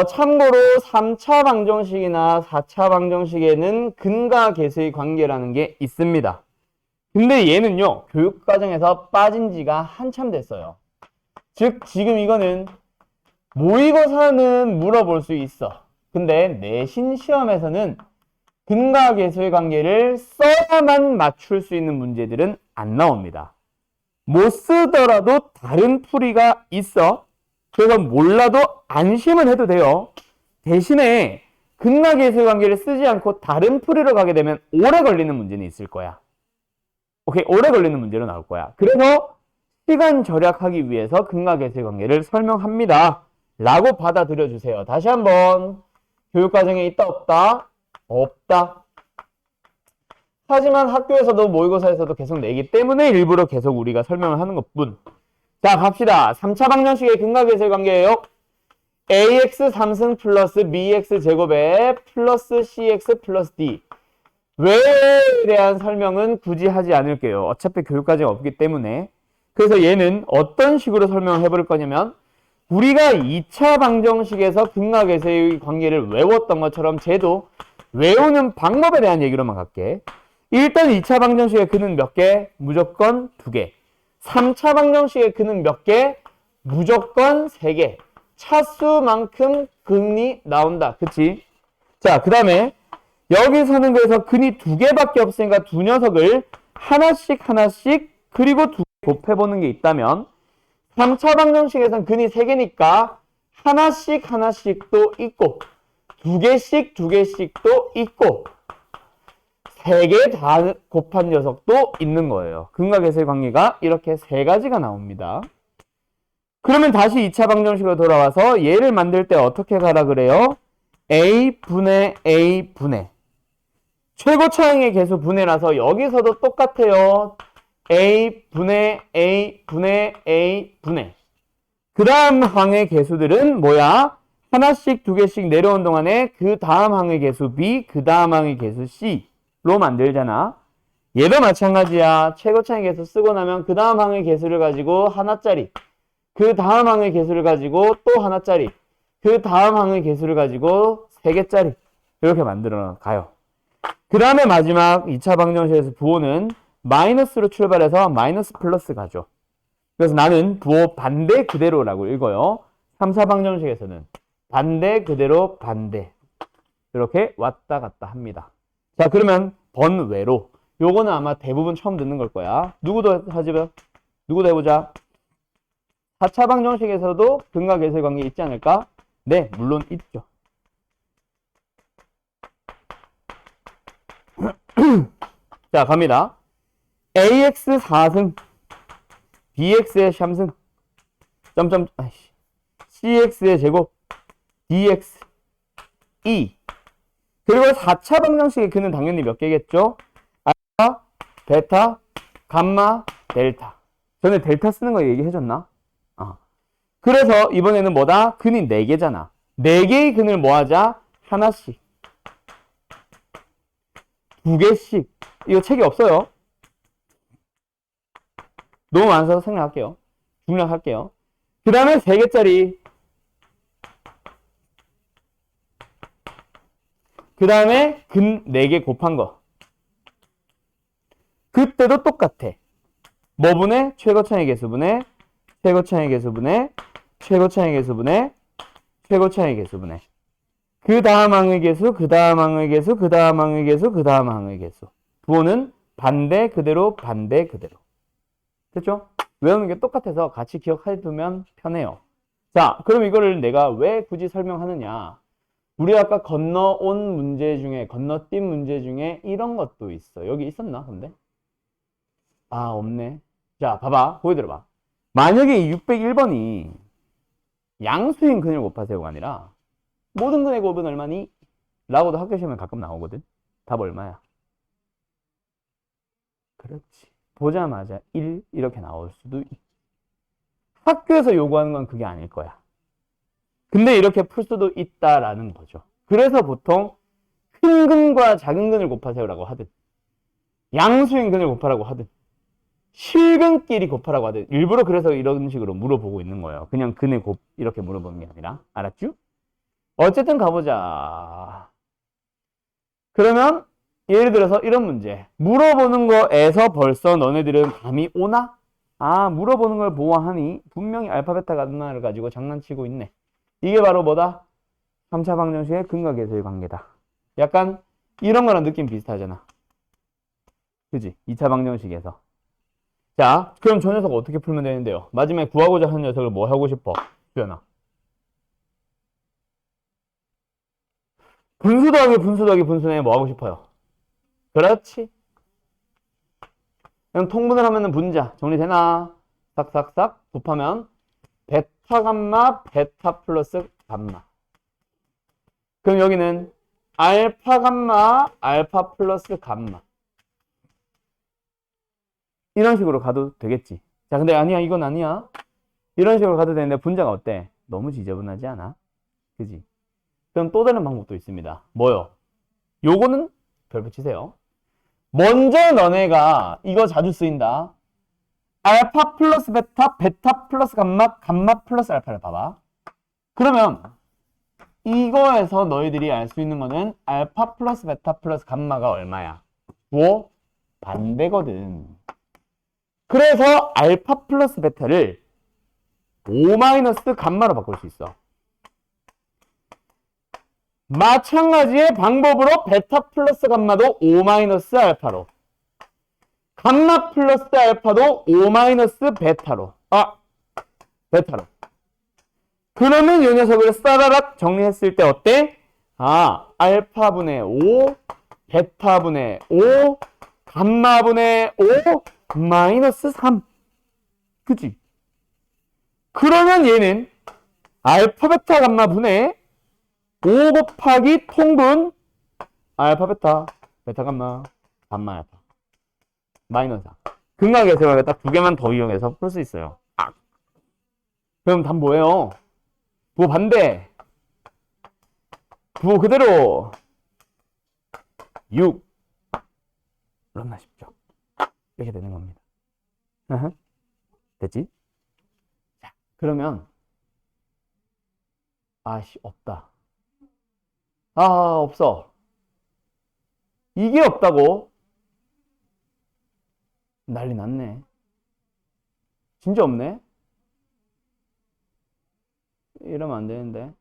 Speaker 1: 참고로 3차 방정식이나 4차 방정식에는 근과 계수의 관계라는 게 있습니다. 근데 얘는요, 교육과정에서 빠진 지가 한참 됐어요. 즉, 지금 이거는 모의고사는 물어볼 수 있어. 근데 내신 시험에서는 근과 계수의 관계를 써야만 맞출 수 있는 문제들은 안 나옵니다. 못 쓰더라도 다른 풀이가 있어. 그래서 몰라도 안심은 해도 돼요. 대신에 근과 계수의 관계를 쓰지 않고 다른 풀이로 가게 되면 오래 걸리는 문제는 있을 거야. 오케이, 오래 걸리는 문제로 나올 거야. 그래서 시간 절약하기 위해서 근과 계수의 관계를 설명합니다. 라고 받아들여 주세요. 다시 한번 교육과정에 있다 없다? 없다. 하지만 학교에서도 모의고사에서도 계속 내기 때문에 일부러 계속 우리가 설명을 하는 것뿐. 자, 갑시다. 3차 방정식의 근과 계수의 관계예요. ax 3승 플러스 bx 제곱에 플러스 cx 플러스 d. 왜에 대한 설명은 굳이 하지 않을게요. 어차피 교육과정이 없기 때문에. 그래서 얘는 어떤 식으로 설명을 해볼 거냐면 우리가 2차 방정식에서 근과 계수의 관계를 외웠던 것처럼 쟤도 외우는 방법에 대한 얘기로만 갈게. 일단 2차 방정식의 근은 몇 개? 무조건 2개. 3차 방정식의 근은 몇 개? 무조건 3개. 차수만큼 근이 나온다. 그치? 자, 그 다음에 여기서는 그래서 근이 2개밖에 없으니까 두 녀석을 하나씩 그리고 2개 곱해보는 게 있다면 3차 방정식에서는 근이 3개니까 하나씩도 있고 2개씩도 있고 3개 다 곱한 녀석도 있는 거예요. 근과 계수의 관계가 이렇게 3가지가 나옵니다. 그러면 다시 2차 방정식으로 돌아와서 얘를 만들 때 어떻게 가라 그래요? A분의 A분의 최고차항의 계수 분해라서 여기서도 똑같아요. A분의 A분의 A분의 그 다음 항의 계수들은 뭐야? 하나씩 2개씩 내려온 동안에 그 다음 항의 계수 B, 그 다음 항의 계수 C로 만들잖아. 얘도 마찬가지야. 최고차항의 계수 쓰고 나면 그 다음 항의 계수를 가지고 하나짜리, 그 다음 항의 계수를 가지고 또 하나짜리, 그 다음 항의 계수를 가지고 3개짜리 이렇게 만들어 가요. 그 다음에 마지막 2차 방정식에서 부호는 마이너스로 출발해서 마이너스 플러스 가죠. 그래서 나는 부호 반대 그대로라고 읽어요. 3차 방정식에서는 반대 그대로 반대 이렇게 왔다 갔다 합니다. 자, 그러면 번외로 요거는 아마 대부분 처음 듣는 걸 거야. 누구도 해보자. 4차 방정식에서도 근과 계수의 관계 있지 않을까? 네, 물론 있죠. 자, 갑니다. ax 4승, bx의 3승, cx의 제곱, dx 2. 그리고 4차 방정식의 근은 당연히 몇 개겠죠? 알파, 베타, 감마, 델타. 전에 델타 쓰는 거 얘기해줬나? 그래서 이번에는 뭐다? 근이 4개잖아. 4개의 근을 모아자 하나씩, 2개씩. 이거 책이 없어요. 너무 많아서 생략할게요. 중략할게요. 그 다음에 3개짜리. 그 다음에 근 4개 곱한 거. 그때도 똑같아. 뭐 분의? 최고차의 개수분의 최고차의 개수분의 최고차의 개수분의 최고차의 개수분의 그 다음 항의 개수, 그 다음 항의 개수, 그 다음 항의 개수, 그 다음 항의 개수. 부호는 반대 그대로 반대 그대로. 됐죠? 외우는 게 똑같아서 같이 기억해두면 편해요. 자, 그럼 이거를 내가 왜 굳이 설명하느냐? 우리 아까 건너온 문제 중에, 건너뛴 문제 중에 이런 것도 있어. 여기 있었나, 근데? 아, 없네. 자, 봐봐. 보여드려봐. 만약에 이 601번이 양수인 근을 곱하세요가 아니라 모든 근의 곱은 얼마니? 라고도 학교 시험에 가끔 나오거든. 답 얼마야? 그렇지. 보자마자 1 이렇게 나올 수도 있고. 학교에서 요구하는 건 그게 아닐 거야. 근데 이렇게 풀 수도 있다라는 거죠. 그래서 보통 큰 근과 작은 근을 곱하세요라고 하든 양수인 근을 곱하라고 하든 실근끼리 곱하라고 하든 일부러 그래서 이런 식으로 물어보고 있는 거예요. 그냥 근의 곱 이렇게 물어보는 게 아니라. 알았죠? 어쨌든 가보자. 그러면 예를 들어서 이런 문제. 물어보는 거에서 벌써 너네들은 감이 오나? 아, 물어보는 걸 보아하니 분명히 알파, 베타, 감마를 가지고 장난치고 있네. 이게 바로 뭐다? 3차 방정식의 근과 계수의 관계다. 약간 이런 거랑 느낌 비슷하잖아. 그지? 2차 방정식에서. 자, 그럼 저 녀석 어떻게 풀면 되는데요? 마지막에 구하고자 하는 녀석을 뭐 하고 싶어? 주연아. 분수 더하기 분수 더하기 분수네 뭐 하고 싶어요? 그렇지. 그럼 통분을 하면은 분자 정리되나? 싹싹싹 곱하면 베타 감마 베타 플러스 감마. 그럼 여기는 알파 감마 알파 플러스 감마. 이런 식으로 가도 되겠지. 자, 근데 아니야, 이건 아니야. 이런 식으로 가도 되는데 분자가 어때? 너무 지저분하지 않아? 그지? 그럼 또 다른 방법도 있습니다. 뭐요? 요거는 별 붙이세요. 먼저 너네가 이거 자주 쓰인다. 알파 플러스 베타, 베타 플러스 감마, 감마 플러스 알파를 봐봐. 그러면 이거에서 너희들이 알 수 있는 거는 알파 플러스 베타 플러스 감마가 얼마야? 9 반대거든. 그래서 알파 플러스 베타를 5 마이너스 감마로 바꿀 수 있어. 마찬가지의 방법으로 베타 플러스 감마도 5 마이너스 알파로, 감마 플러스 알파도 5 마이너스 베타로. 베타로. 그러면 이 녀석을 싸라락 정리했을 때 어때? 알파분의 5, 베타분의 5, 감마분의 5, 마이너스 3. 그치? 그러면 얘는 알파, 베타, 감마 분의 5 곱하기 통분 알파, 베타, 베타, 감마, 감마, 알파. 마이너스 4. 근과 계수를 딱 2개만 더 이용해서 풀 수 있어요. 그럼 답 뭐예요? 부호 반대. 부호 그대로. 6. 그렇나 싶죠. 이렇게 되는 겁니다. 됐지? 자, 그러면 없다. 없어. 이게 없다고? 난리 났네. 진짜 없네? 이러면 안 되는데.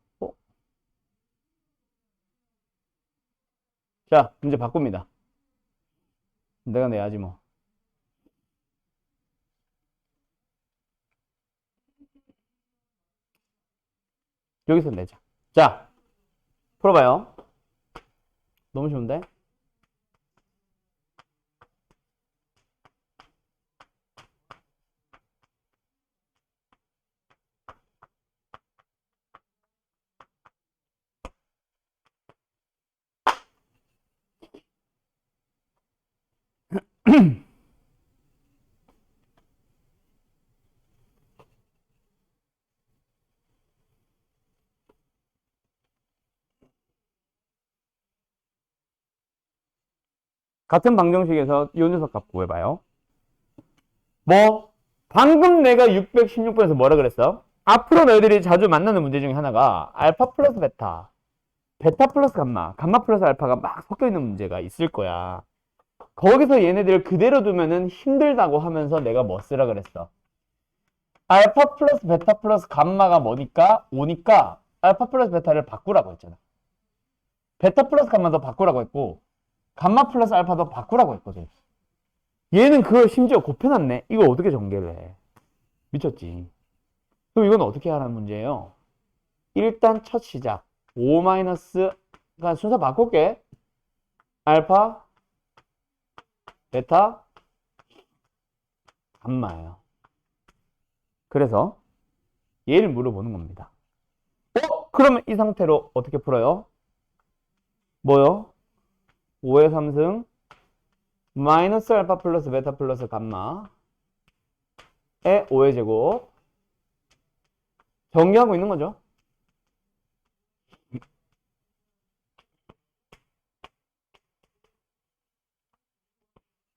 Speaker 1: 자, 문제 바꿉니다. 내가 내야지 뭐. 여기서 내자. 자, 풀어봐요. 너무 쉬운데? 같은 방정식에서 요 녀석 값 구해봐요. 뭐 방금 내가 616번에서 뭐라 그랬어? 앞으로 너희들이 자주 만나는 문제 중에 하나가 알파 플러스 베타, 베타 플러스 감마, 감마 플러스 알파가 막 섞여 있는 문제가 있을 거야. 거기서 얘네들 그대로 두면은 힘들다고 하면서 내가 뭐 쓰라 그랬어? 알파 플러스 베타 플러스 감마가 뭐니까? 5니까 알파 플러스 베타를 바꾸라고 했잖아. 베타 플러스 감마도 바꾸라고 했고 감마 플러스 알파도 바꾸라고 했거든. 얘는 그걸 심지어 곱해놨네. 이거 어떻게 전개를 해? 미쳤지. 그럼 이건 어떻게 하라는 문제예요? 일단 첫 시작 5 마이너스, 그러니까 순서 바꿀게. 알파, 베타, 감마예요. 그래서 얘를 물어보는 겁니다. 그러면 이 상태로 어떻게 풀어요? 뭐요? 5의 3승 마이너스 알파 플러스 베타 플러스 감마의 5의 제곱 정리하고 있는 거죠.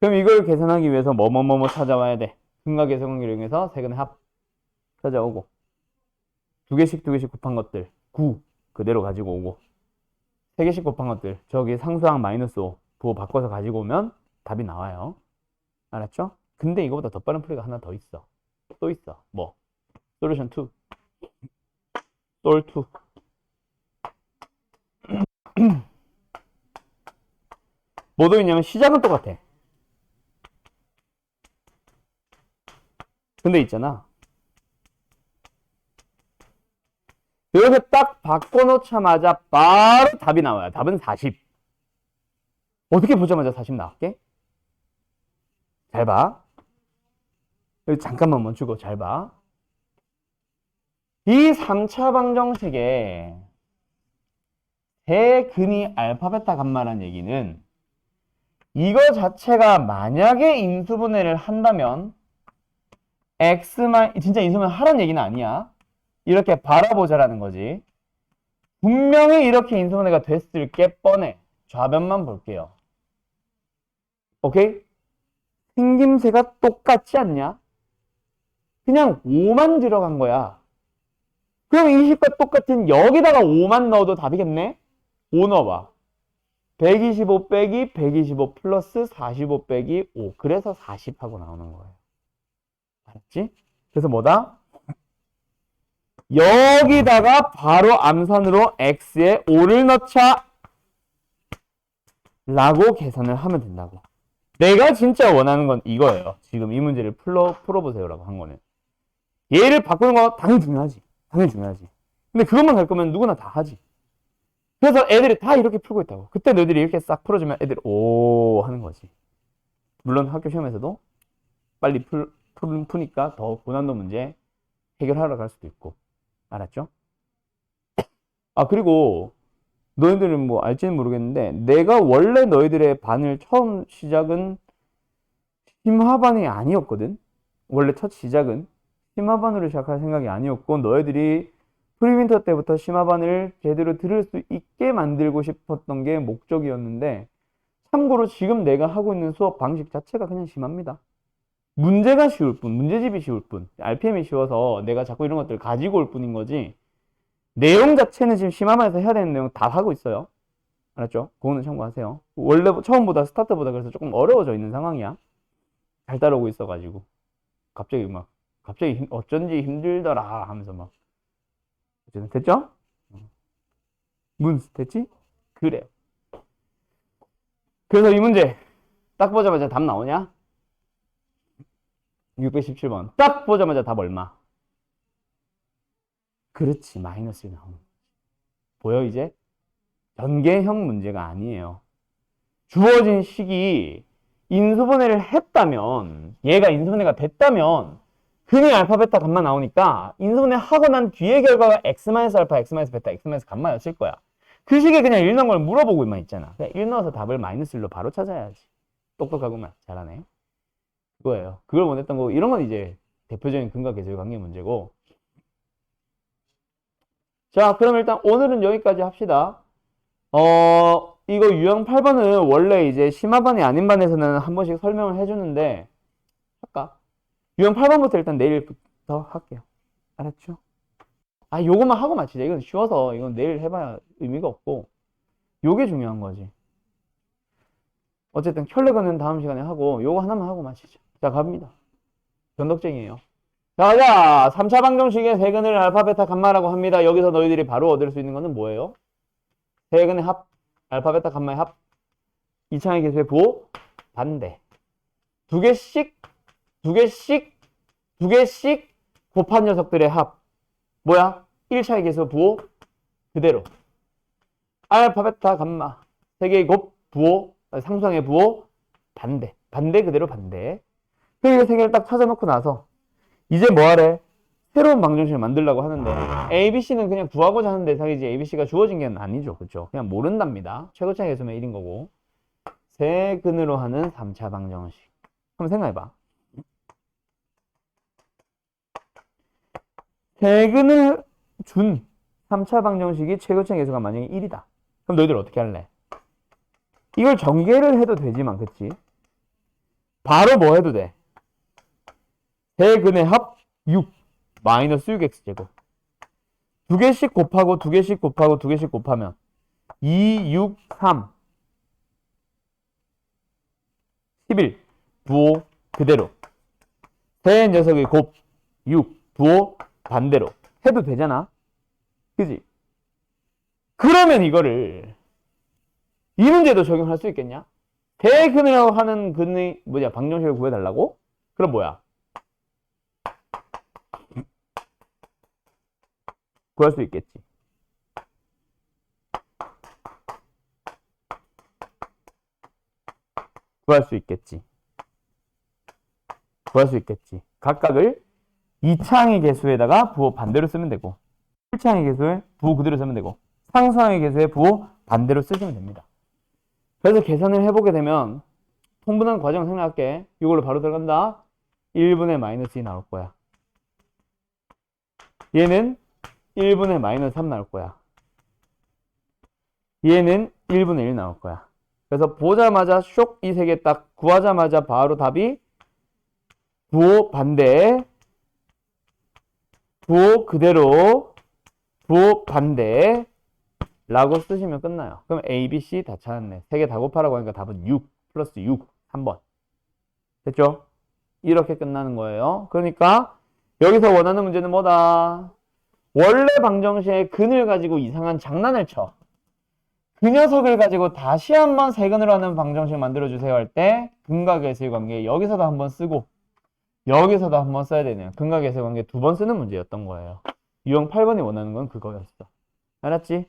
Speaker 1: 그럼 이걸 계산하기 위해서 뭐뭐뭐뭐 찾아와야 돼. 근각의 세관계를 이용해서 세근의 합 찾아오고 두 개씩 곱한 것들 9 그대로 가지고 오고 세 개씩 곱한 것들 저기 상수항 마이너스 5 부호 바꿔서 가지고 오면 답이 나와요. 알았죠? 근데 이거보다 더 빠른 풀이가 하나 더 있어. 또 있어. 뭐? 솔루션 2. 솔 2. 뭐도 있냐면 시작은 똑같아. 근데 있잖아. 이렇게 딱 바꿔놓자마자 바로 답이 나와요. 답은 40. 어떻게 보자마자 40 나왔게? 잘 봐. 여기 잠깐만 멈추고 잘 봐. 이 3차 방정식에 대근이 알파 베타 감마라는 얘기는 이거 자체가 만약에 인수분해를 한다면 진짜 인수분해 하라는 얘기는 아니야. 이렇게 바라보자라는 거지. 분명히 이렇게 인수분해가 됐을 게 뻔해. 좌변만 볼게요. 오케이? 생김새가 똑같지 않냐? 그냥 5만 들어간 거야. 그럼 20과 똑같은 여기다가 5만 넣어도 답이겠네? 5 넣어봐. 125 빼기 125 플러스 45 빼기 5. 그래서 40 하고 나오는 거예요. 알았지? 그래서 뭐다? 여기다가 바로 암산으로 x에 5를 넣자 라고 계산을 하면 된다고. 내가 진짜 원하는 건 이거예요. 지금 이 문제를 풀어보세요 라고 한 거는. 얘를 바꾸는 거 당연히 중요하지. 당연히 중요하지. 근데 그것만 할 거면 누구나 다 하지. 그래서 애들이 다 이렇게 풀고 있다고. 그때 너희들이 이렇게 싹 풀어주면 애들이 오 하는 거지. 물론 학교 시험에서도 빨리 푸니까 더 고난도 문제 해결하러 갈 수도 있고. 알았죠? 아, 그리고 너희들은 뭐 알지는 모르겠는데 내가 원래 너희들의 반을 처음 시작은 심화반이 아니었거든. 원래 첫 시작은 심화반으로 시작할 생각이 아니었고 너희들이 프리윈터 때부터 심화반을 제대로 들을 수 있게 만들고 싶었던 게 목적이었는데 참고로 지금 내가 하고 있는 수업 방식 자체가 그냥 심합니다. 문제가 쉬울 뿐, 문제집이 쉬울 뿐, RPM이 쉬워서 내가 자꾸 이런 것들을 가지고 올 뿐인 거지 내용 자체는 지금 심화반에서 해야 되는 내용 다 하고 있어요. 알았죠? 그거는 참고하세요. 원래 처음보다 스타트보다 그래서 조금 어려워져 있는 상황이야. 잘 따라오고 있어가지고 갑자기 어쩐지 힘들더라 하면서 막 됐죠? 됐지? 그래요. 그래서 이 문제 딱 보자마자 답 나오냐? 617번 딱 보자마자 답 얼마? 그렇지, 마이너스 나오는. 보여 이제? 전개형 문제가 아니에요. 주어진 식이 인수분해를 했다면 얘가 인수분해가 됐다면 근이 알파 베타 감마 나오니까 인수분해 하고 난 뒤에 결과가 x-알파, x-베타, x-감마였을 거야. 그 식에 그냥 1 넣은 걸 물어보고만 있잖아. 그냥 1 넣어서 답을 -1로 바로 찾아야지. 똑똑하구만. 잘하네. 그거예요. 그걸 원했던 거고, 이런 건 이제 대표적인 근과 계수의 관계 문제고. 자, 그럼 일단 오늘은 여기까지 합시다. 이거 유형 8번은 원래 이제 심화반이 아닌 반에서는 한 번씩 설명을 해주는데, 할까? 유형 8번부터 일단 내일부터 할게요. 알았죠? 아, 요것만 하고 마치자. 이건 쉬워서, 이건 내일 해봐야 의미가 없고, 요게 중요한 거지. 어쨌든 켤레건은 다음 시간에 하고, 요거 하나만 하고 마치자. 자, 갑니다. 변덕쟁이에요. 자, 가자. 3차 방정식의 세근을 알파, 베타, 감마라고 합니다. 여기서 너희들이 바로 얻을 수 있는 거는 뭐예요? 세근의 합, 알파, 베타, 감마의 합, 이차의 계수의 부호, 반대. 두 개씩 곱한 녀석들의 합. 뭐야? 1차의 계수 부호, 그대로. 알파, 베타, 감마. 세 개의 곱, 부호, 상수항의 부호, 반대. 반대, 그대로 반대. 그리고 세 개를 딱 찾아놓고 나서, 이제 뭐 하래? 새로운 방정식을 만들려고 하는데, ABC는 그냥 구하고자 하는 대상이지, ABC가 주어진 게 아니죠. 그쵸? 그냥 모른답니다. 최고차의 계수면 1인 거고. 세근으로 하는 3차 방정식. 한번 생각해봐. 세근을 준 3차 방정식이 최고차의 계수가 만약에 1이다. 그럼 너희들 어떻게 할래? 이걸 전개를 해도 되지만, 그치? 바로 뭐 해도 돼? 세근의 합 6 마이너스 6x제곱. 두 개씩 곱하고 두 개씩 곱하고 두 개씩 곱하면 2, 6, 3 11 부호 그대로. 세 녀석의 곱 6 부호 반대로 해도 되잖아. 그지? 그러면 이거를 이 문제도 적용할 수 있겠냐? 대근이라고 하는 근의 방정식을 구해달라고? 그럼 뭐야? 구할 수 있겠지. 구할 수 있겠지. 구할 수 있겠지. 각각을 2차항의 계수에다가 부호 반대로 쓰면 되고, 1차항의 계수에 부호 그대로 쓰면 되고, 상수항의 계수에 부호 반대로 쓰시면 됩니다. 그래서 계산을 해보게 되면 통분한 과정 생각할게. 이걸로 바로 들어간다. 1분의 마이너스 2 나올 거야. 얘는 1분의 마이너스 3 나올 거야. 얘는 1분의 1 나올 거야. 그래서 보자마자 쇽 이 세 개 딱 구하자마자 바로 답이 부호 반대, 부호 그대로, 부호 반대 라고 쓰시면 끝나요. 그럼 A, B, C 다 찾았네. 세 개 다 곱하라고 하니까 답은 6 플러스 6 3번. 됐죠? 이렇게 끝나는 거예요. 그러니까 여기서 원하는 문제는 뭐다? 원래 방정식의 근을 가지고 이상한 장난을 쳐. 그 녀석을 가지고 다시 한번 세근으로 하는 방정식 만들어주세요 할 때 근과 계수의 관계 여기서도 한번 쓰고 여기서도 한번 써야 되네요. 근과 계수의 관계 두 번 쓰는 문제였던 거예요. 유형 8번이 원하는 건 그거였어. 알았지?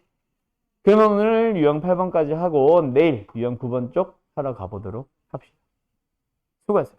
Speaker 1: 그러면 오늘 유형 8번까지 하고 내일 유형 9번 쪽 하러 가보도록 합시다. 수고했어요.